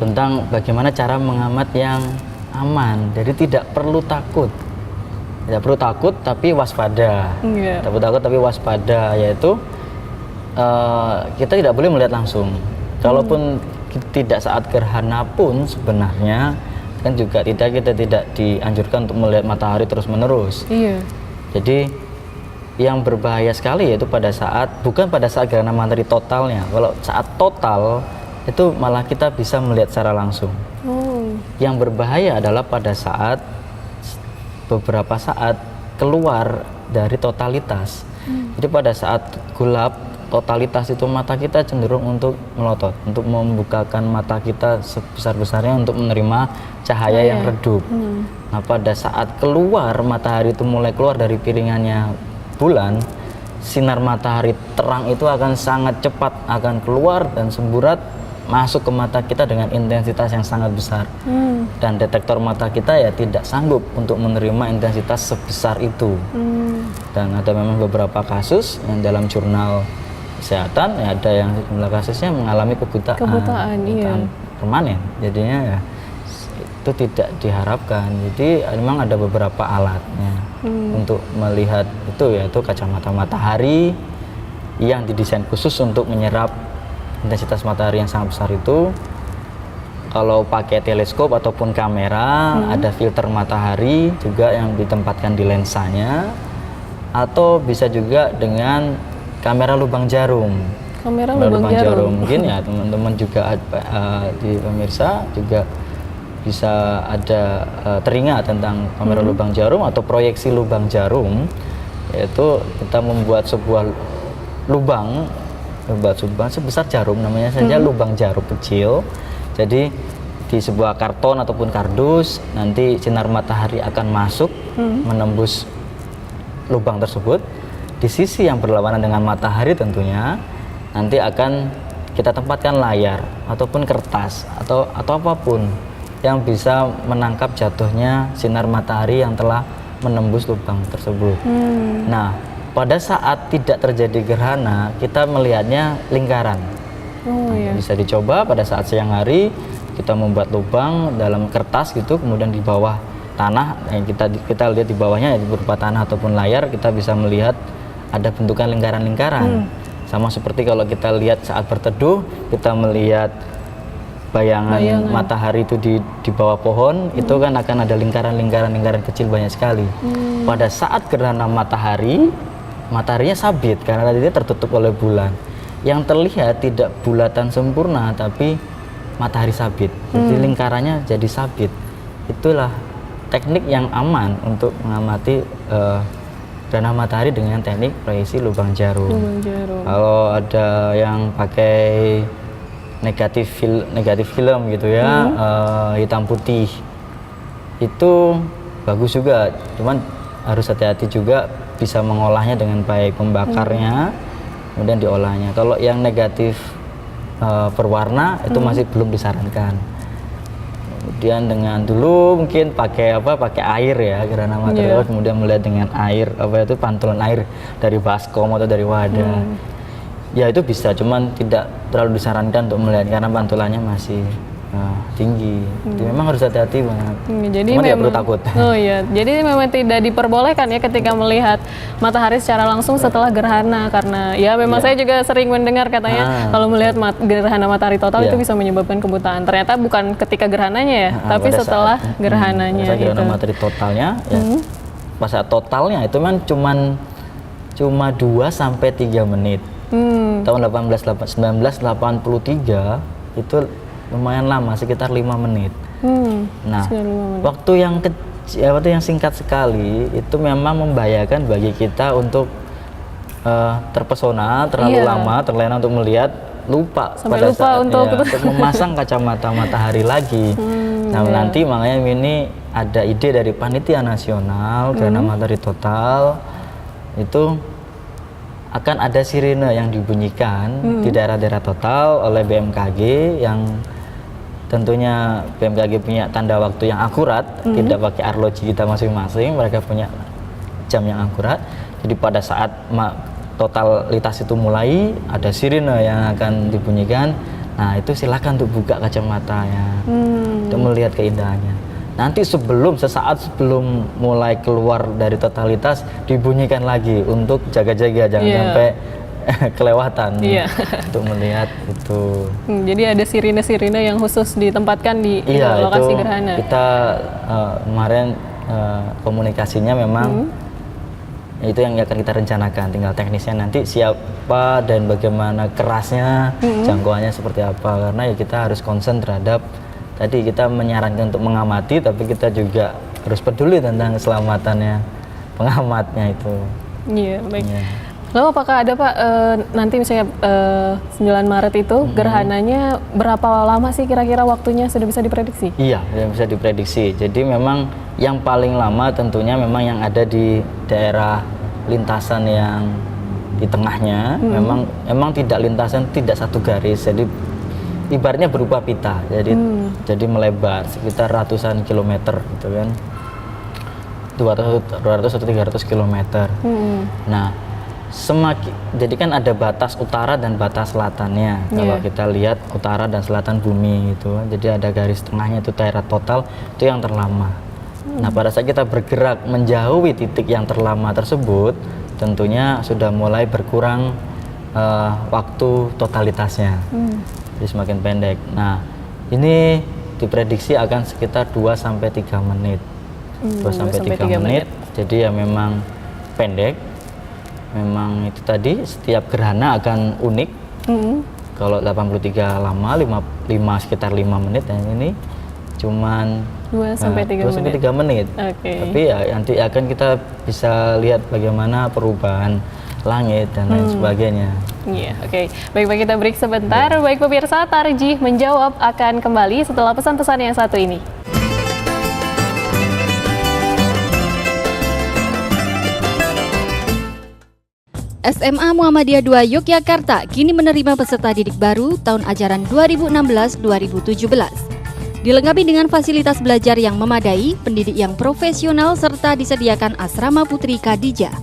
tentang bagaimana cara mengamat yang aman. Jadi tidak perlu takut. Tidak perlu takut tapi waspada. Iya. Tidak perlu takut tapi waspada, yaitu kita tidak boleh melihat langsung. Kalaupun tidak saat gerhana pun sebenarnya kan juga kita tidak dianjurkan untuk melihat matahari terus-menerus. Iya. Jadi yang berbahaya sekali yaitu bukan pada saat gerhana matahari totalnya. Kalau saat total itu malah kita bisa melihat secara langsung. Yang berbahaya adalah pada saat beberapa saat keluar dari totalitas. Jadi pada saat gelap totalitas itu mata kita cenderung untuk melotot, untuk membukakan mata kita sebesar-besarnya untuk menerima cahaya yang redup. Nah pada saat keluar matahari itu mulai keluar dari piringannya bulan, sinar matahari terang itu akan sangat cepat akan keluar dan semburat masuk ke mata kita dengan intensitas yang sangat besar. Dan detektor mata kita ya tidak sanggup untuk menerima intensitas sebesar itu. Dan ada memang beberapa kasus yang dalam jurnal kesehatan ya, ada yang jumlah kasusnya mengalami kebutaan iya. permanen. Jadinya ya itu tidak diharapkan. Jadi memang ada beberapa alatnya untuk melihat itu, yaitu kacamata matahari yang didesain khusus untuk menyerap intensitas matahari yang sangat besar itu. Kalau pakai teleskop ataupun kamera, ada filter matahari juga yang ditempatkan di lensanya, atau bisa juga dengan kamera lubang jarum. Kamera lubang jarum. Mungkin ya teman-teman juga di pemirsa juga bisa ada teringat tentang kamera lubang jarum atau proyeksi lubang jarum, yaitu kita membuat sebuah lubang sebesar jarum, namanya saja lubang jarum kecil. Jadi di sebuah karton ataupun kardus nanti sinar matahari akan masuk menembus lubang tersebut. Di sisi yang berlawanan dengan matahari tentunya nanti akan kita tempatkan layar ataupun kertas atau apapun yang bisa menangkap jatuhnya sinar matahari yang telah menembus lubang tersebut. Nah, pada saat tidak terjadi gerhana, kita melihatnya lingkaran. Bisa dicoba pada saat siang hari, kita membuat lubang dalam kertas gitu, kemudian di bawah tanah, yang kita lihat di bawahnya berupa tanah ataupun layar, kita bisa melihat ada bentukan lingkaran-lingkaran. Sama seperti kalau kita lihat saat berteduh, kita melihat bayangan matahari itu di bawah pohon, itu kan akan ada lingkaran-lingkaran kecil banyak sekali. Pada saat gerhana mataharinya sabit karena tadi dia tertutup oleh bulan. Yang terlihat tidak bulatan sempurna tapi matahari sabit. Jadi lingkarannya jadi sabit. Itulah teknik yang aman untuk mengamati gerhana matahari dengan teknik proyeksi lubang jarum. Kalau ada yang pakai negatif film gitu ya, hitam putih, itu bagus juga. Cuman harus hati-hati juga, bisa mengolahnya dengan baik, membakarnya, kemudian diolahnya. Kalau yang negatif berwarna itu masih belum disarankan. Kemudian dengan dulu mungkin pakai air ya, gerhana matahari, kemudian melihat dengan air, pantulan air dari baskom atau dari wadah. Ya itu bisa, cuman tidak terlalu disarankan untuk melihat karena pantulannya masih tinggi. Jadi memang harus hati-hati banget. Jadi memang tidak memang perlu takut. Oh iya, jadi memang tidak diperbolehkan ya ketika melihat matahari secara langsung setelah gerhana, karena ya memang saya juga sering mendengar katanya kalau melihat gerhana matahari total itu bisa menyebabkan kebutaan. Ternyata bukan ketika gerhananya ya, tapi setelah gerhananya. Pada gerhana matahari totalnya, ya, pas saat totalnya itu kan cuma 2 sampai 3 menit. Tahun 1983 itu lumayan lama, sekitar 5 menit. Nah, 95 menit. waktu yang singkat sekali itu memang membahayakan bagi kita untuk terpesona terlalu lama, terlena untuk melihat, lupa Sampai pada lupa saat untuk untuk memasang kacamata matahari lagi. Nah, nanti makanya ini ada ide dari panitia nasional gerhana matahari total itu akan ada sirine yang dibunyikan di daerah-daerah total oleh BMKG yang tentunya BMKG punya tanda waktu yang akurat, tidak pakai arloji kita masing-masing, mereka punya jam yang akurat. Jadi pada saat totalitas itu mulai, ada sirine yang akan dibunyikan. Nah, itu silakan untuk buka kacamatanya untuk melihat keindahannya. Nanti sesaat sebelum mulai keluar dari totalitas dibunyikan lagi untuk jaga-jaga jangan sampai kelewatan untuk melihat itu. Jadi ada sirine-sirine yang khusus ditempatkan di lokasi gerhana. Kita kemarin komunikasinya memang itu yang akan kita rencanakan, tinggal teknisnya nanti siapa dan bagaimana kerasnya, jangkauannya seperti apa, karena ya kita harus concern terhadap tadi kita menyarankan untuk mengamati, tapi kita juga harus peduli tentang keselamatannya pengamatnya itu. Iya, baik. Lalu apakah ada Pak, nanti misalnya 9 Maret itu gerhananya berapa lama sih kira-kira waktunya, sudah bisa diprediksi? Iya, sudah bisa diprediksi. Jadi memang yang paling lama tentunya memang yang ada di daerah lintasan yang di tengahnya, memang tidak lintasan, tidak satu garis, jadi ibaratnya berupa pita, jadi melebar sekitar ratusan kilometer gitu kan, 200 atau 300 kilometer. Nah, jadi kan ada batas utara dan batas selatannya. Kalau kita lihat utara dan selatan bumi gitu, jadi ada garis tengahnya itu daerah total, itu yang terlama. Nah, pada saat kita bergerak menjauhi titik yang terlama tersebut, tentunya sudah mulai berkurang waktu totalitasnya, jadi semakin pendek. Nah, ini diprediksi akan sekitar 2-3 menit. 2-3 menit, jadi ya memang pendek. Memang itu tadi setiap gerhana akan unik. Kalau 83 lama, sekitar 5 menit, dan ini cuman 2-3 menit. Tapi ya nanti akan kita bisa lihat bagaimana perubahan langit dan lain sebagainya. Iya, oke. Baik, kita break sebentar. Baik pemirsa, Tarjih Menjawab akan kembali setelah pesan-pesan yang satu ini. SMA Muhammadiyah II Yogyakarta kini menerima peserta didik baru tahun ajaran 2016-2017. Dilengkapi dengan fasilitas belajar yang memadai, pendidik yang profesional, serta disediakan asrama Putri Khadijah.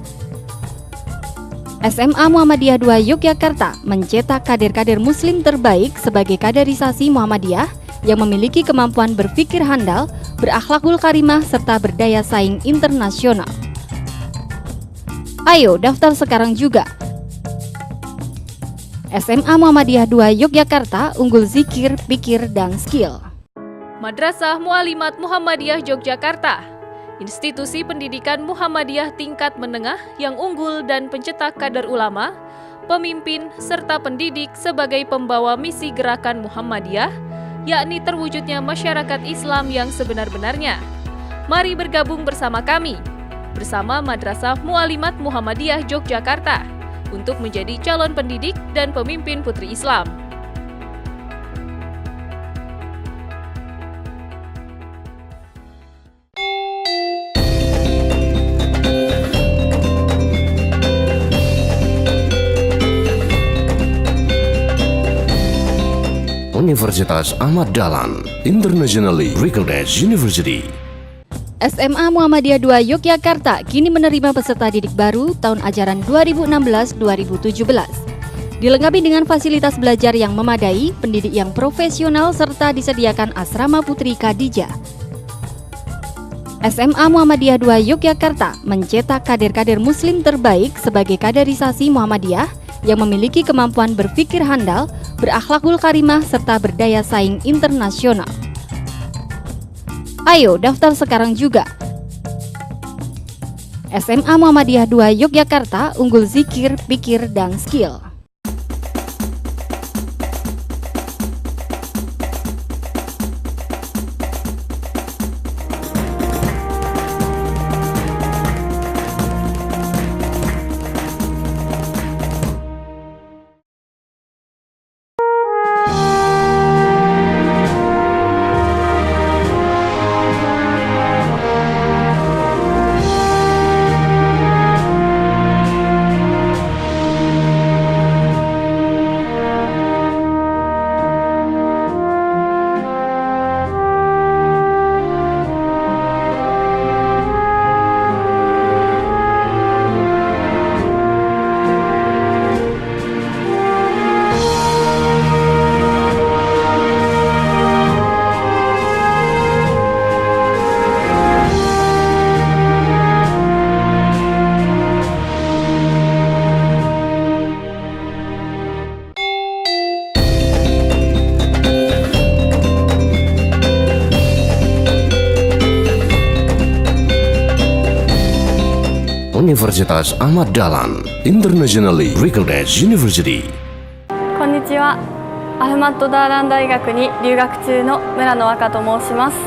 SMA Muhammadiyah II Yogyakarta mencetak kader-kader muslim terbaik sebagai kaderisasi Muhammadiyah yang memiliki kemampuan berpikir handal, berakhlakul karimah, serta berdaya saing internasional. Ayo daftar sekarang juga. SMA Muhammadiyah II Yogyakarta unggul zikir, pikir, dan skill. Madrasah Mualimat Muhammadiyah Yogyakarta, institusi pendidikan Muhammadiyah tingkat menengah yang unggul dan pencetak kader ulama, pemimpin, serta pendidik sebagai pembawa misi gerakan Muhammadiyah, yakni terwujudnya masyarakat Islam yang sebenar-benarnya. Mari bergabung bersama kami, bersama Madrasah Mualimat Muhammadiyah Yogyakarta, untuk menjadi calon pendidik dan pemimpin putri Islam. Universitas Ahmad Dahlan, internationally recognized university. SMA Muhammadiyah II Yogyakarta kini menerima peserta didik baru tahun ajaran 2016-2017. Dilengkapi dengan fasilitas belajar yang memadai, pendidik yang profesional, serta disediakan asrama Putri Khadijah. SMA Muhammadiyah II Yogyakarta mencetak kader-kader muslim terbaik sebagai kaderisasi Muhammadiyah yang memiliki kemampuan berpikir handal, berakhlakul karimah, serta berdaya saing internasional. Ayo daftar sekarang juga. SMA Muhammadiyah II Yogyakarta unggul zikir, pikir, dan skill. Universitas Ahmad Dahlan Internationally Recognized University. こんにちは。アフマッドダーラン大学に留学中の村野和香と申します。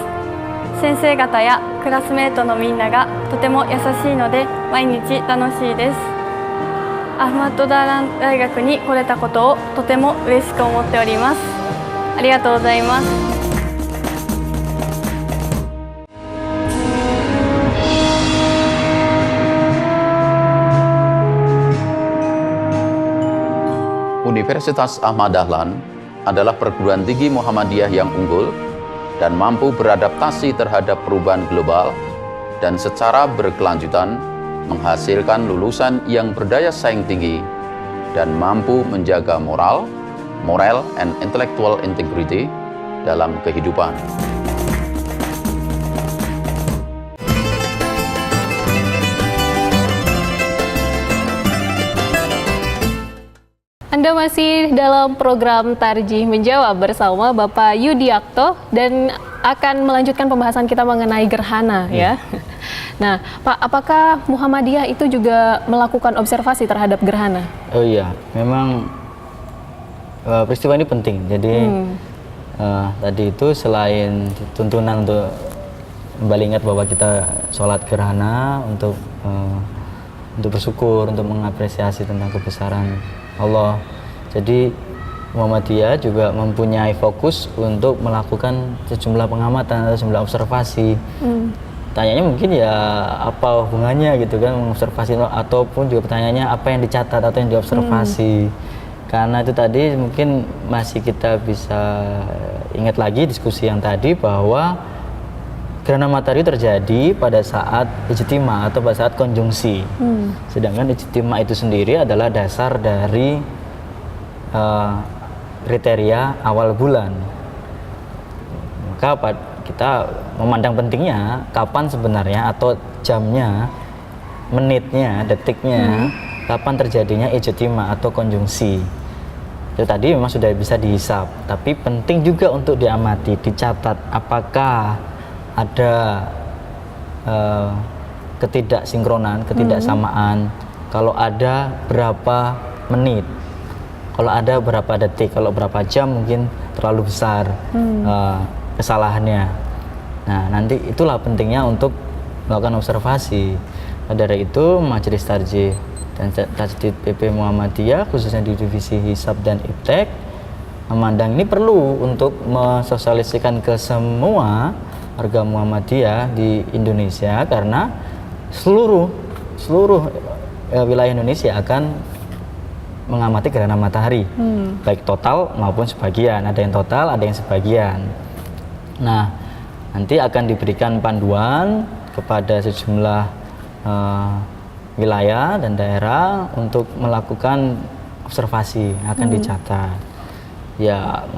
先生方やクラスメートのみんながとても優しいので毎日楽しいです。アフマッドダーラン大学に来れたことをとても嬉しく思っております。ありがとうございます。Universitas Ahmad Dahlan adalah perguruan tinggi Muhammadiyah yang unggul dan mampu beradaptasi terhadap perubahan global dan secara berkelanjutan menghasilkan lulusan yang berdaya saing tinggi dan mampu menjaga moral and intellectual integrity dalam kehidupan. Anda masih dalam program Tarjih Menjawab bersama Bapak Yudiakto dan akan melanjutkan pembahasan kita mengenai gerhana ya. Nah, Pak, apakah Muhammadiyah itu juga melakukan observasi terhadap gerhana? Oh iya, memang peristiwa ini penting. Jadi tadi itu selain tuntunan untuk kembali ingat bahwa kita sholat gerhana untuk bersyukur, untuk mengapresiasi tentang kebesaran Allah. Jadi Muhammadiyah juga mempunyai fokus untuk melakukan sejumlah pengamatan atau sejumlah observasi. Tanyanya mungkin ya apa hubungannya gitu kan, mengobservasi, ataupun juga pertanyaannya apa yang dicatat atau yang diobservasi. Karena itu tadi mungkin masih kita bisa ingat lagi diskusi yang tadi bahwa gerhana matahari terjadi pada saat ijtima atau pada saat konjungsi. Sedangkan ijtima itu sendiri adalah dasar dari kriteria awal bulan. Maka kita memandang pentingnya kapan sebenarnya atau jamnya, menitnya, detiknya, kapan terjadinya ijtima atau konjungsi. Itu tadi memang sudah bisa dihisap, tapi penting juga untuk diamati, dicatat apakah ada ketidaksinkronan, ketidaksamaan. Kalau ada berapa menit, kalau ada berapa detik, kalau berapa jam mungkin terlalu besar kesalahannya. Nah, nanti itulah pentingnya untuk melakukan observasi. Dari itu Majelis Tarjih dan Tajdid PP Muhammadiyah khususnya di divisi Hisab dan Iptek memandang ini perlu untuk mensosialisasikan ke semua warga Muhammadiyah di Indonesia, karena seluruh wilayah Indonesia akan mengamati gerhana matahari, baik total maupun sebagian. Ada yang total, ada yang sebagian. Nah, nanti akan diberikan panduan kepada sejumlah wilayah dan daerah untuk melakukan observasi, akan dicatat. Ya,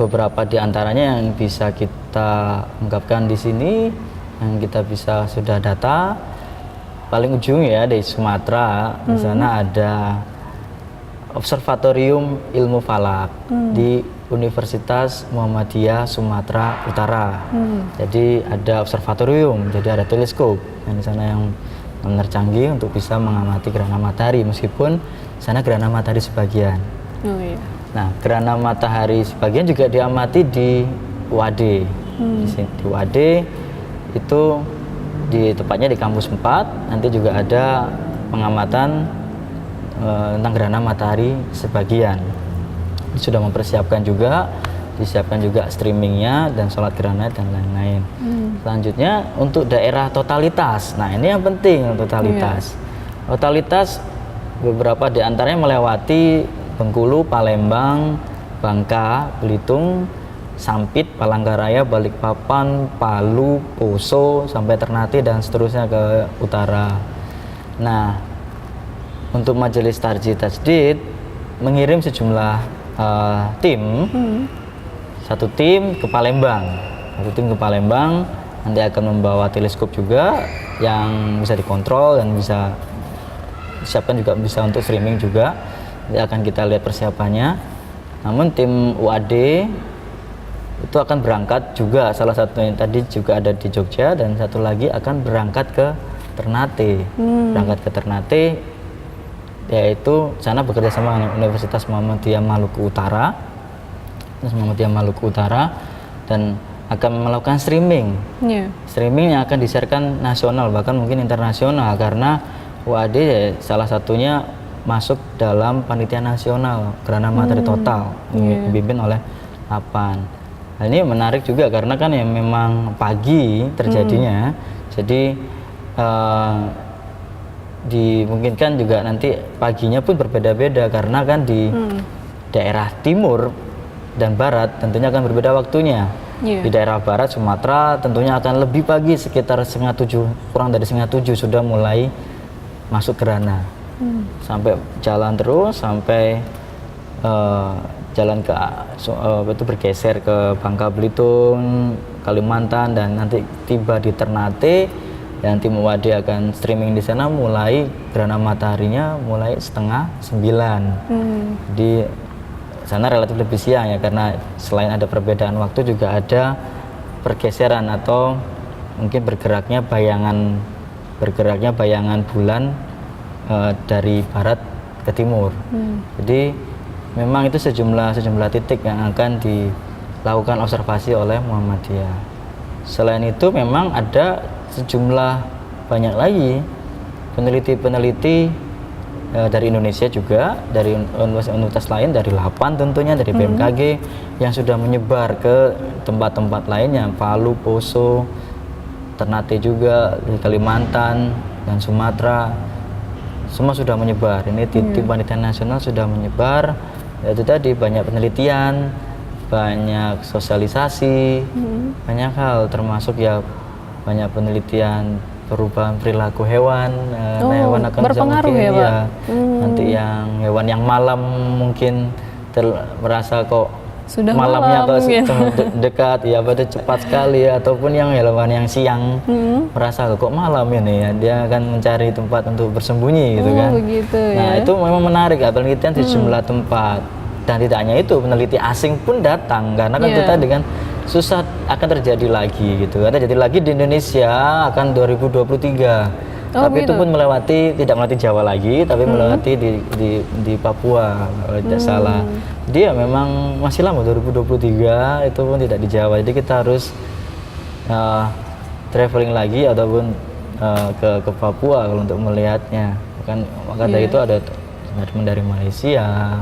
beberapa di antaranya yang bisa kita ungkapkan di sini, yang kita bisa sudah data. Paling ujung ya di Sumatera, di sana ada Observatorium Ilmu Falak di Universitas Muhammadiyah Sumatera Utara. Jadi ada observatorium, jadi ada teleskop yang di sana yang benar canggih untuk bisa mengamati gerhana matahari, meskipun sana gerhana matahari sebagian. Nah, gerhana matahari sebagian juga diamati di UAD. Di UAD itu tepatnya di kampus 4, nanti juga ada pengamatan tentang gerhana matahari sebagian. Sudah mempersiapkan juga, disiapkan juga streamingnya dan sholat gerhana dan lain-lain. Selanjutnya untuk daerah totalitas. Nah, ini yang penting, totalitas. Totalitas beberapa di antaranya melewati Bengkulu, Palembang, Bangka, Belitung, Sampit, Palangkaraya, Balikpapan, Palu, Poso, sampai Ternate dan seterusnya ke utara. Nah, untuk Majelis Tarjih Tajdid mengirim sejumlah tim, satu tim ke Palembang, nanti akan membawa teleskop juga yang bisa dikontrol dan bisa disiapkan juga, bisa untuk streaming juga. Nanti akan kita lihat persiapannya. Namun tim UAD itu akan berangkat juga, salah satunya tadi juga ada di Jogja, dan satu lagi akan berangkat ke Ternate. Berangkat ke Ternate, yaitu sana bekerja sama dengan Universitas Muhammadiyah Maluku Utara, dan akan melakukan streaming. Streaming yang akan disiarkan nasional, bahkan mungkin internasional, karena UAD salah satunya masuk dalam panitia nasional Gerhana Matahari Total, dipimpin oleh APAN. Nah, ini menarik juga karena kan ya memang pagi terjadinya, jadi dimungkinkan juga nanti paginya pun berbeda-beda karena kan di daerah timur dan barat tentunya akan berbeda waktunya. Di daerah barat Sumatera tentunya akan lebih pagi, sekitar 6:30, kurang dari 6:30 sudah mulai masuk gerhana, sampai jalan terus sampai jalan ke itu bergeser ke Bangka Belitung, Kalimantan, dan nanti tiba di Ternate, dan tim UAD akan streaming di sana mulai gerhana mataharinya mulai 8:30. Di sana relatif lebih siang ya, karena selain ada perbedaan waktu juga ada pergeseran atau mungkin bergeraknya bayangan bulan dari barat ke timur. Jadi memang itu sejumlah titik yang akan dilakukan observasi oleh Muhammadiyah. Selain itu memang ada sejumlah banyak lagi peneliti dari Indonesia juga, dari universitas lain, dari LAPAN tentunya, dari BMKG yang sudah menyebar ke tempat-tempat lainnya, Palu, Poso, Ternate juga, di Kalimantan dan Sumatera, semua sudah menyebar. Ini tim panitia nasional sudah menyebar. Itu tadi banyak penelitian, banyak sosialisasi, banyak hal, termasuk ya banyak penelitian perubahan perilaku hewan. Hewan akan berpengaruh ya, Pak? Nanti yang hewan yang malam mungkin merasa kok sudah malamnya malam, dekat, ya berarti cepat sekali ya. Ataupun yang hewan yang siang merasa kok malam ini ya, dia akan mencari tempat untuk bersembunyi gitu kan. Nah itu memang menarik ya, penelitian di sejumlah tempat, dan tidak hanya itu, peneliti asing pun datang karena kan kita dengan susah akan terjadi lagi gitu. Ada jadi lagi di Indonesia akan 2023. Tapi itu pun tidak melewati Jawa lagi, tapi melewati di Papua kalau tidak salah. Dia memang masih lama, 2023 itu pun tidak di Jawa. Jadi kita harus traveling lagi ataupun ke Papua kalau untuk melihatnya. Maka dari itu ada dari Malaysia,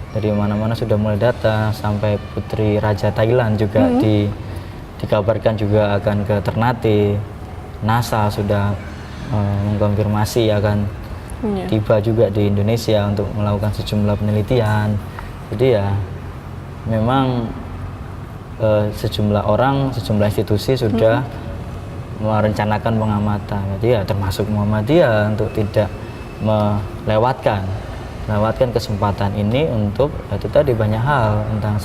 dari mana-mana sudah mulai datang, sampai Putri Raja Thailand juga dikabarkan juga akan ke Ternate. NASA sudah mengkonfirmasi akan tiba juga di Indonesia untuk melakukan sejumlah penelitian. Jadi ya memang sejumlah orang, sejumlah institusi sudah merencanakan pengamatan. Jadi ya termasuk Muhammadiyah untuk tidak melewatkan kesempatan ini untuk itu tadi banyak hal tentang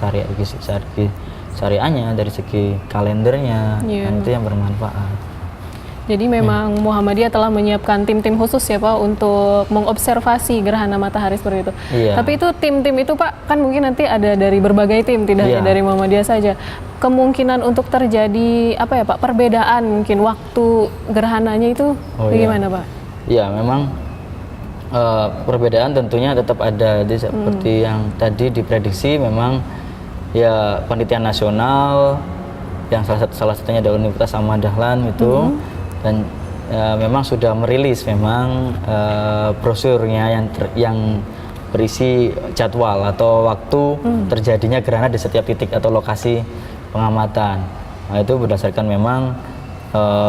syariahnya dari segi kalendernya, dan itu yang bermanfaat. Jadi memang Muhammadiyah telah menyiapkan tim-tim khusus ya Pak untuk mengobservasi gerhana matahari seperti itu. Tapi itu tim-tim itu Pak kan mungkin nanti ada dari berbagai tim, tidak hanya dari Muhammadiyah saja. Kemungkinan untuk terjadi apa ya Pak, perbedaan mungkin waktu gerhananya itu bagaimana Pak? Ya memang perbedaan tentunya tetap ada. Jadi seperti yang tadi diprediksi, memang ya panitia nasional yang salah satunya dari Universitas Ahmad Dahlan itu, dan memang sudah merilis memang brosurnya yang berisi jadwal atau waktu terjadinya gerhana di setiap titik atau lokasi pengamatan. Nah, itu berdasarkan memang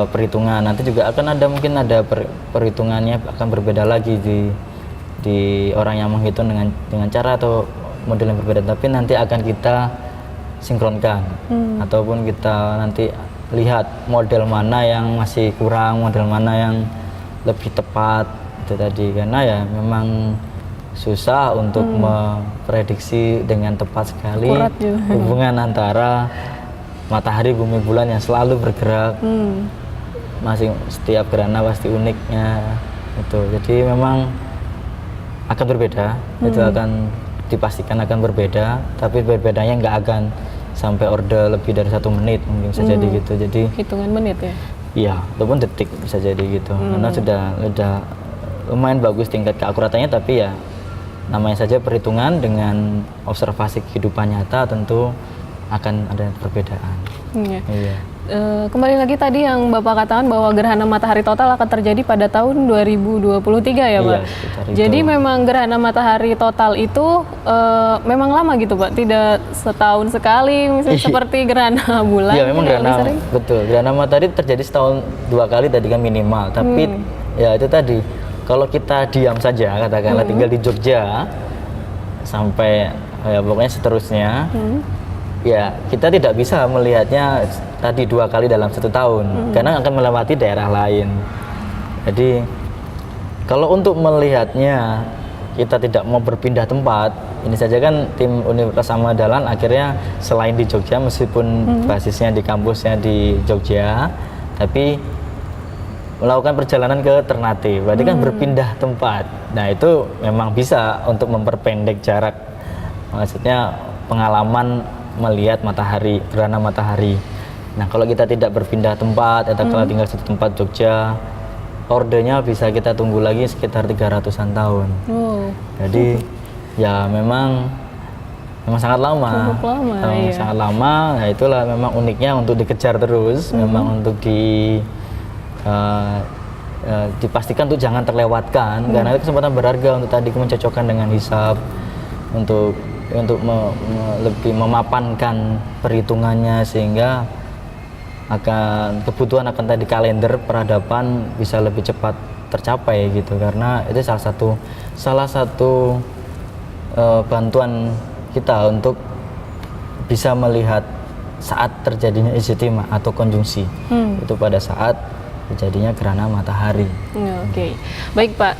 perhitungan. Nanti juga akan ada mungkin perhitungannya akan berbeda lagi di orang yang menghitung dengan cara atau model yang berbeda. Tapi nanti akan kita sinkronkan ataupun kita nanti lihat model mana yang masih kurang, model mana yang lebih tepat itu tadi, karena ya memang susah untuk memprediksi dengan tepat sekali hubungan antara matahari, bumi, bulan yang selalu bergerak. Setiap gerhana pasti uniknya itu. Jadi memang akan berbeda, itu akan dipastikan akan berbeda, tapi berbedanya nggak akan sampai orde lebih dari 1 menit mungkin bisa jadi gitu. Jadi hitungan menit ya. Iya, ataupun detik bisa jadi gitu. Karena sudah lumayan bagus tingkat keakuratannya, tapi ya namanya saja perhitungan dengan observasi kehidupan nyata tentu akan ada perbedaan. Iya. Iya. Kembali lagi tadi yang Bapak katakan bahwa gerhana matahari total akan terjadi pada tahun 2023 ya Pak? Iya, sekitar itu. Jadi memang gerhana matahari total itu memang lama gitu Pak? Tidak setahun sekali misalnya seperti gerhana bulan? Iya, memang gitu, gerhana, lebih sering? betul. Gerhana matahari terjadi setahun 2 kali tadi kan minimal. Tapi ya itu tadi, kalau kita diam saja, katakanlah tinggal di Jogja, sampai ya pokoknya seterusnya, ya kita tidak bisa melihatnya tadi 2 kali dalam 1 tahun, karena akan melewati daerah lain. Jadi kalau untuk melihatnya kita tidak mau berpindah tempat, ini saja kan tim Universitas Ahmad Dahlan akhirnya selain di Jogja, meskipun basisnya di kampusnya di Jogja, tapi melakukan perjalanan ke Ternate, berarti kan berpindah tempat. Nah itu memang bisa untuk memperpendek jarak, maksudnya pengalaman melihat matahari, gerhana matahari. Nah kalau kita tidak berpindah tempat atau kalau tinggal satu tempat Jogja, ordenya bisa kita tunggu lagi sekitar 300-an tahun. Jadi ya memang sangat lama. Cukup lama, iya. Sangat lama. Nah itulah memang uniknya untuk dikejar terus, memang untuk dipastikan untuk jangan terlewatkan, karena itu kesempatan berharga untuk tadi mencocokkan dengan hisab, untuk lebih memapankan perhitungannya sehingga kebutuhan akan tadi kalender peradaban bisa lebih cepat tercapai gitu, karena itu salah satu bantuan kita untuk bisa melihat saat terjadinya ijtima atau konjungsi, itu pada saat terjadinya gerhana matahari. Oke. Baik Pak,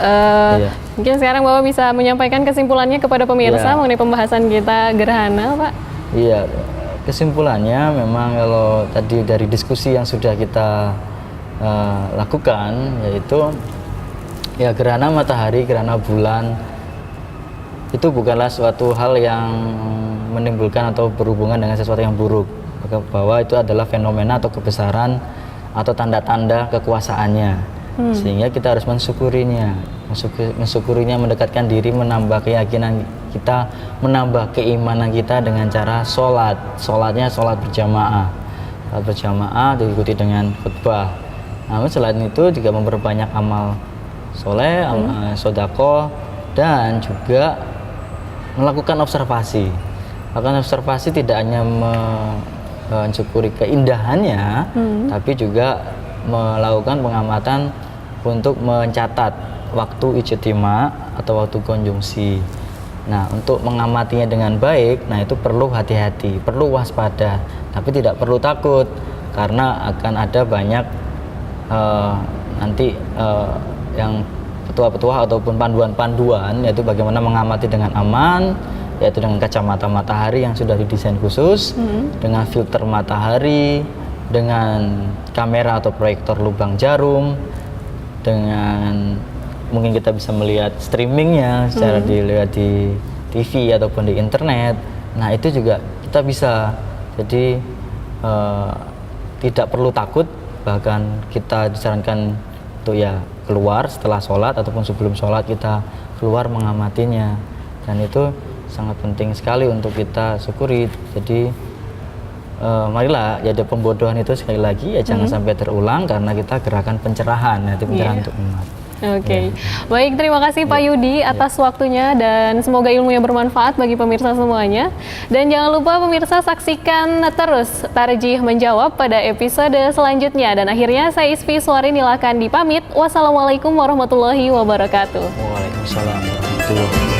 mungkin sekarang Bapak bisa menyampaikan kesimpulannya kepada pemirsa mengenai pembahasan kita gerhana Pak. Iya, kesimpulannya memang kalau tadi dari diskusi yang sudah kita lakukan, yaitu ya gerhana matahari, gerhana bulan itu bukanlah suatu hal yang menimbulkan atau berhubungan dengan sesuatu yang buruk, bahwa itu adalah fenomena atau kebesaran atau tanda-tanda kekuasaannya, sehingga kita harus mensyukurinya, mendekatkan diri, menambah keyakinan kita, menambah keimanan kita dengan cara sholatnya sholat berjamaah diikuti dengan khutbah. Namun selain itu juga memperbanyak amal soleh, sodako, dan juga melakukan observasi. Melakukan observasi tidak hanya mensyukuri keindahannya, tapi juga melakukan pengamatan untuk mencatat waktu ijtima atau waktu konjungsi. Nah, untuk mengamatinya dengan baik, nah itu perlu hati-hati, perlu waspada, tapi tidak perlu takut, karena akan ada banyak nanti yang petua-petua ataupun panduan-panduan, yaitu bagaimana mengamati dengan aman, yaitu dengan kacamata matahari yang sudah didesain khusus, dengan filter matahari, dengan kamera atau proyektor lubang jarum, dengan mungkin kita bisa melihat streamingnya secara dilihat di TV ataupun di internet. Nah itu juga kita bisa, jadi tidak perlu takut, bahkan kita disarankan untuk ya keluar setelah sholat ataupun sebelum sholat kita keluar mengamatinya, dan itu sangat penting sekali untuk kita syukuri. Jadi marilah ya, ada pembodohan itu sekali lagi ya jangan sampai terulang, karena kita gerakan pencerahan, yaitu pencerahan untuk umat. Oke. Baik, terima kasih Pak Yudi atas waktunya, dan semoga ilmunya bermanfaat bagi pemirsa semuanya. Dan jangan lupa pemirsa saksikan terus Tarjih Menjawab pada episode selanjutnya. Dan akhirnya saya Isfi Suari Nilakandi pamit. Wassalamualaikum warahmatullahi wabarakatuh. Waalaikumsalam warahmatullahi wabarakatuh.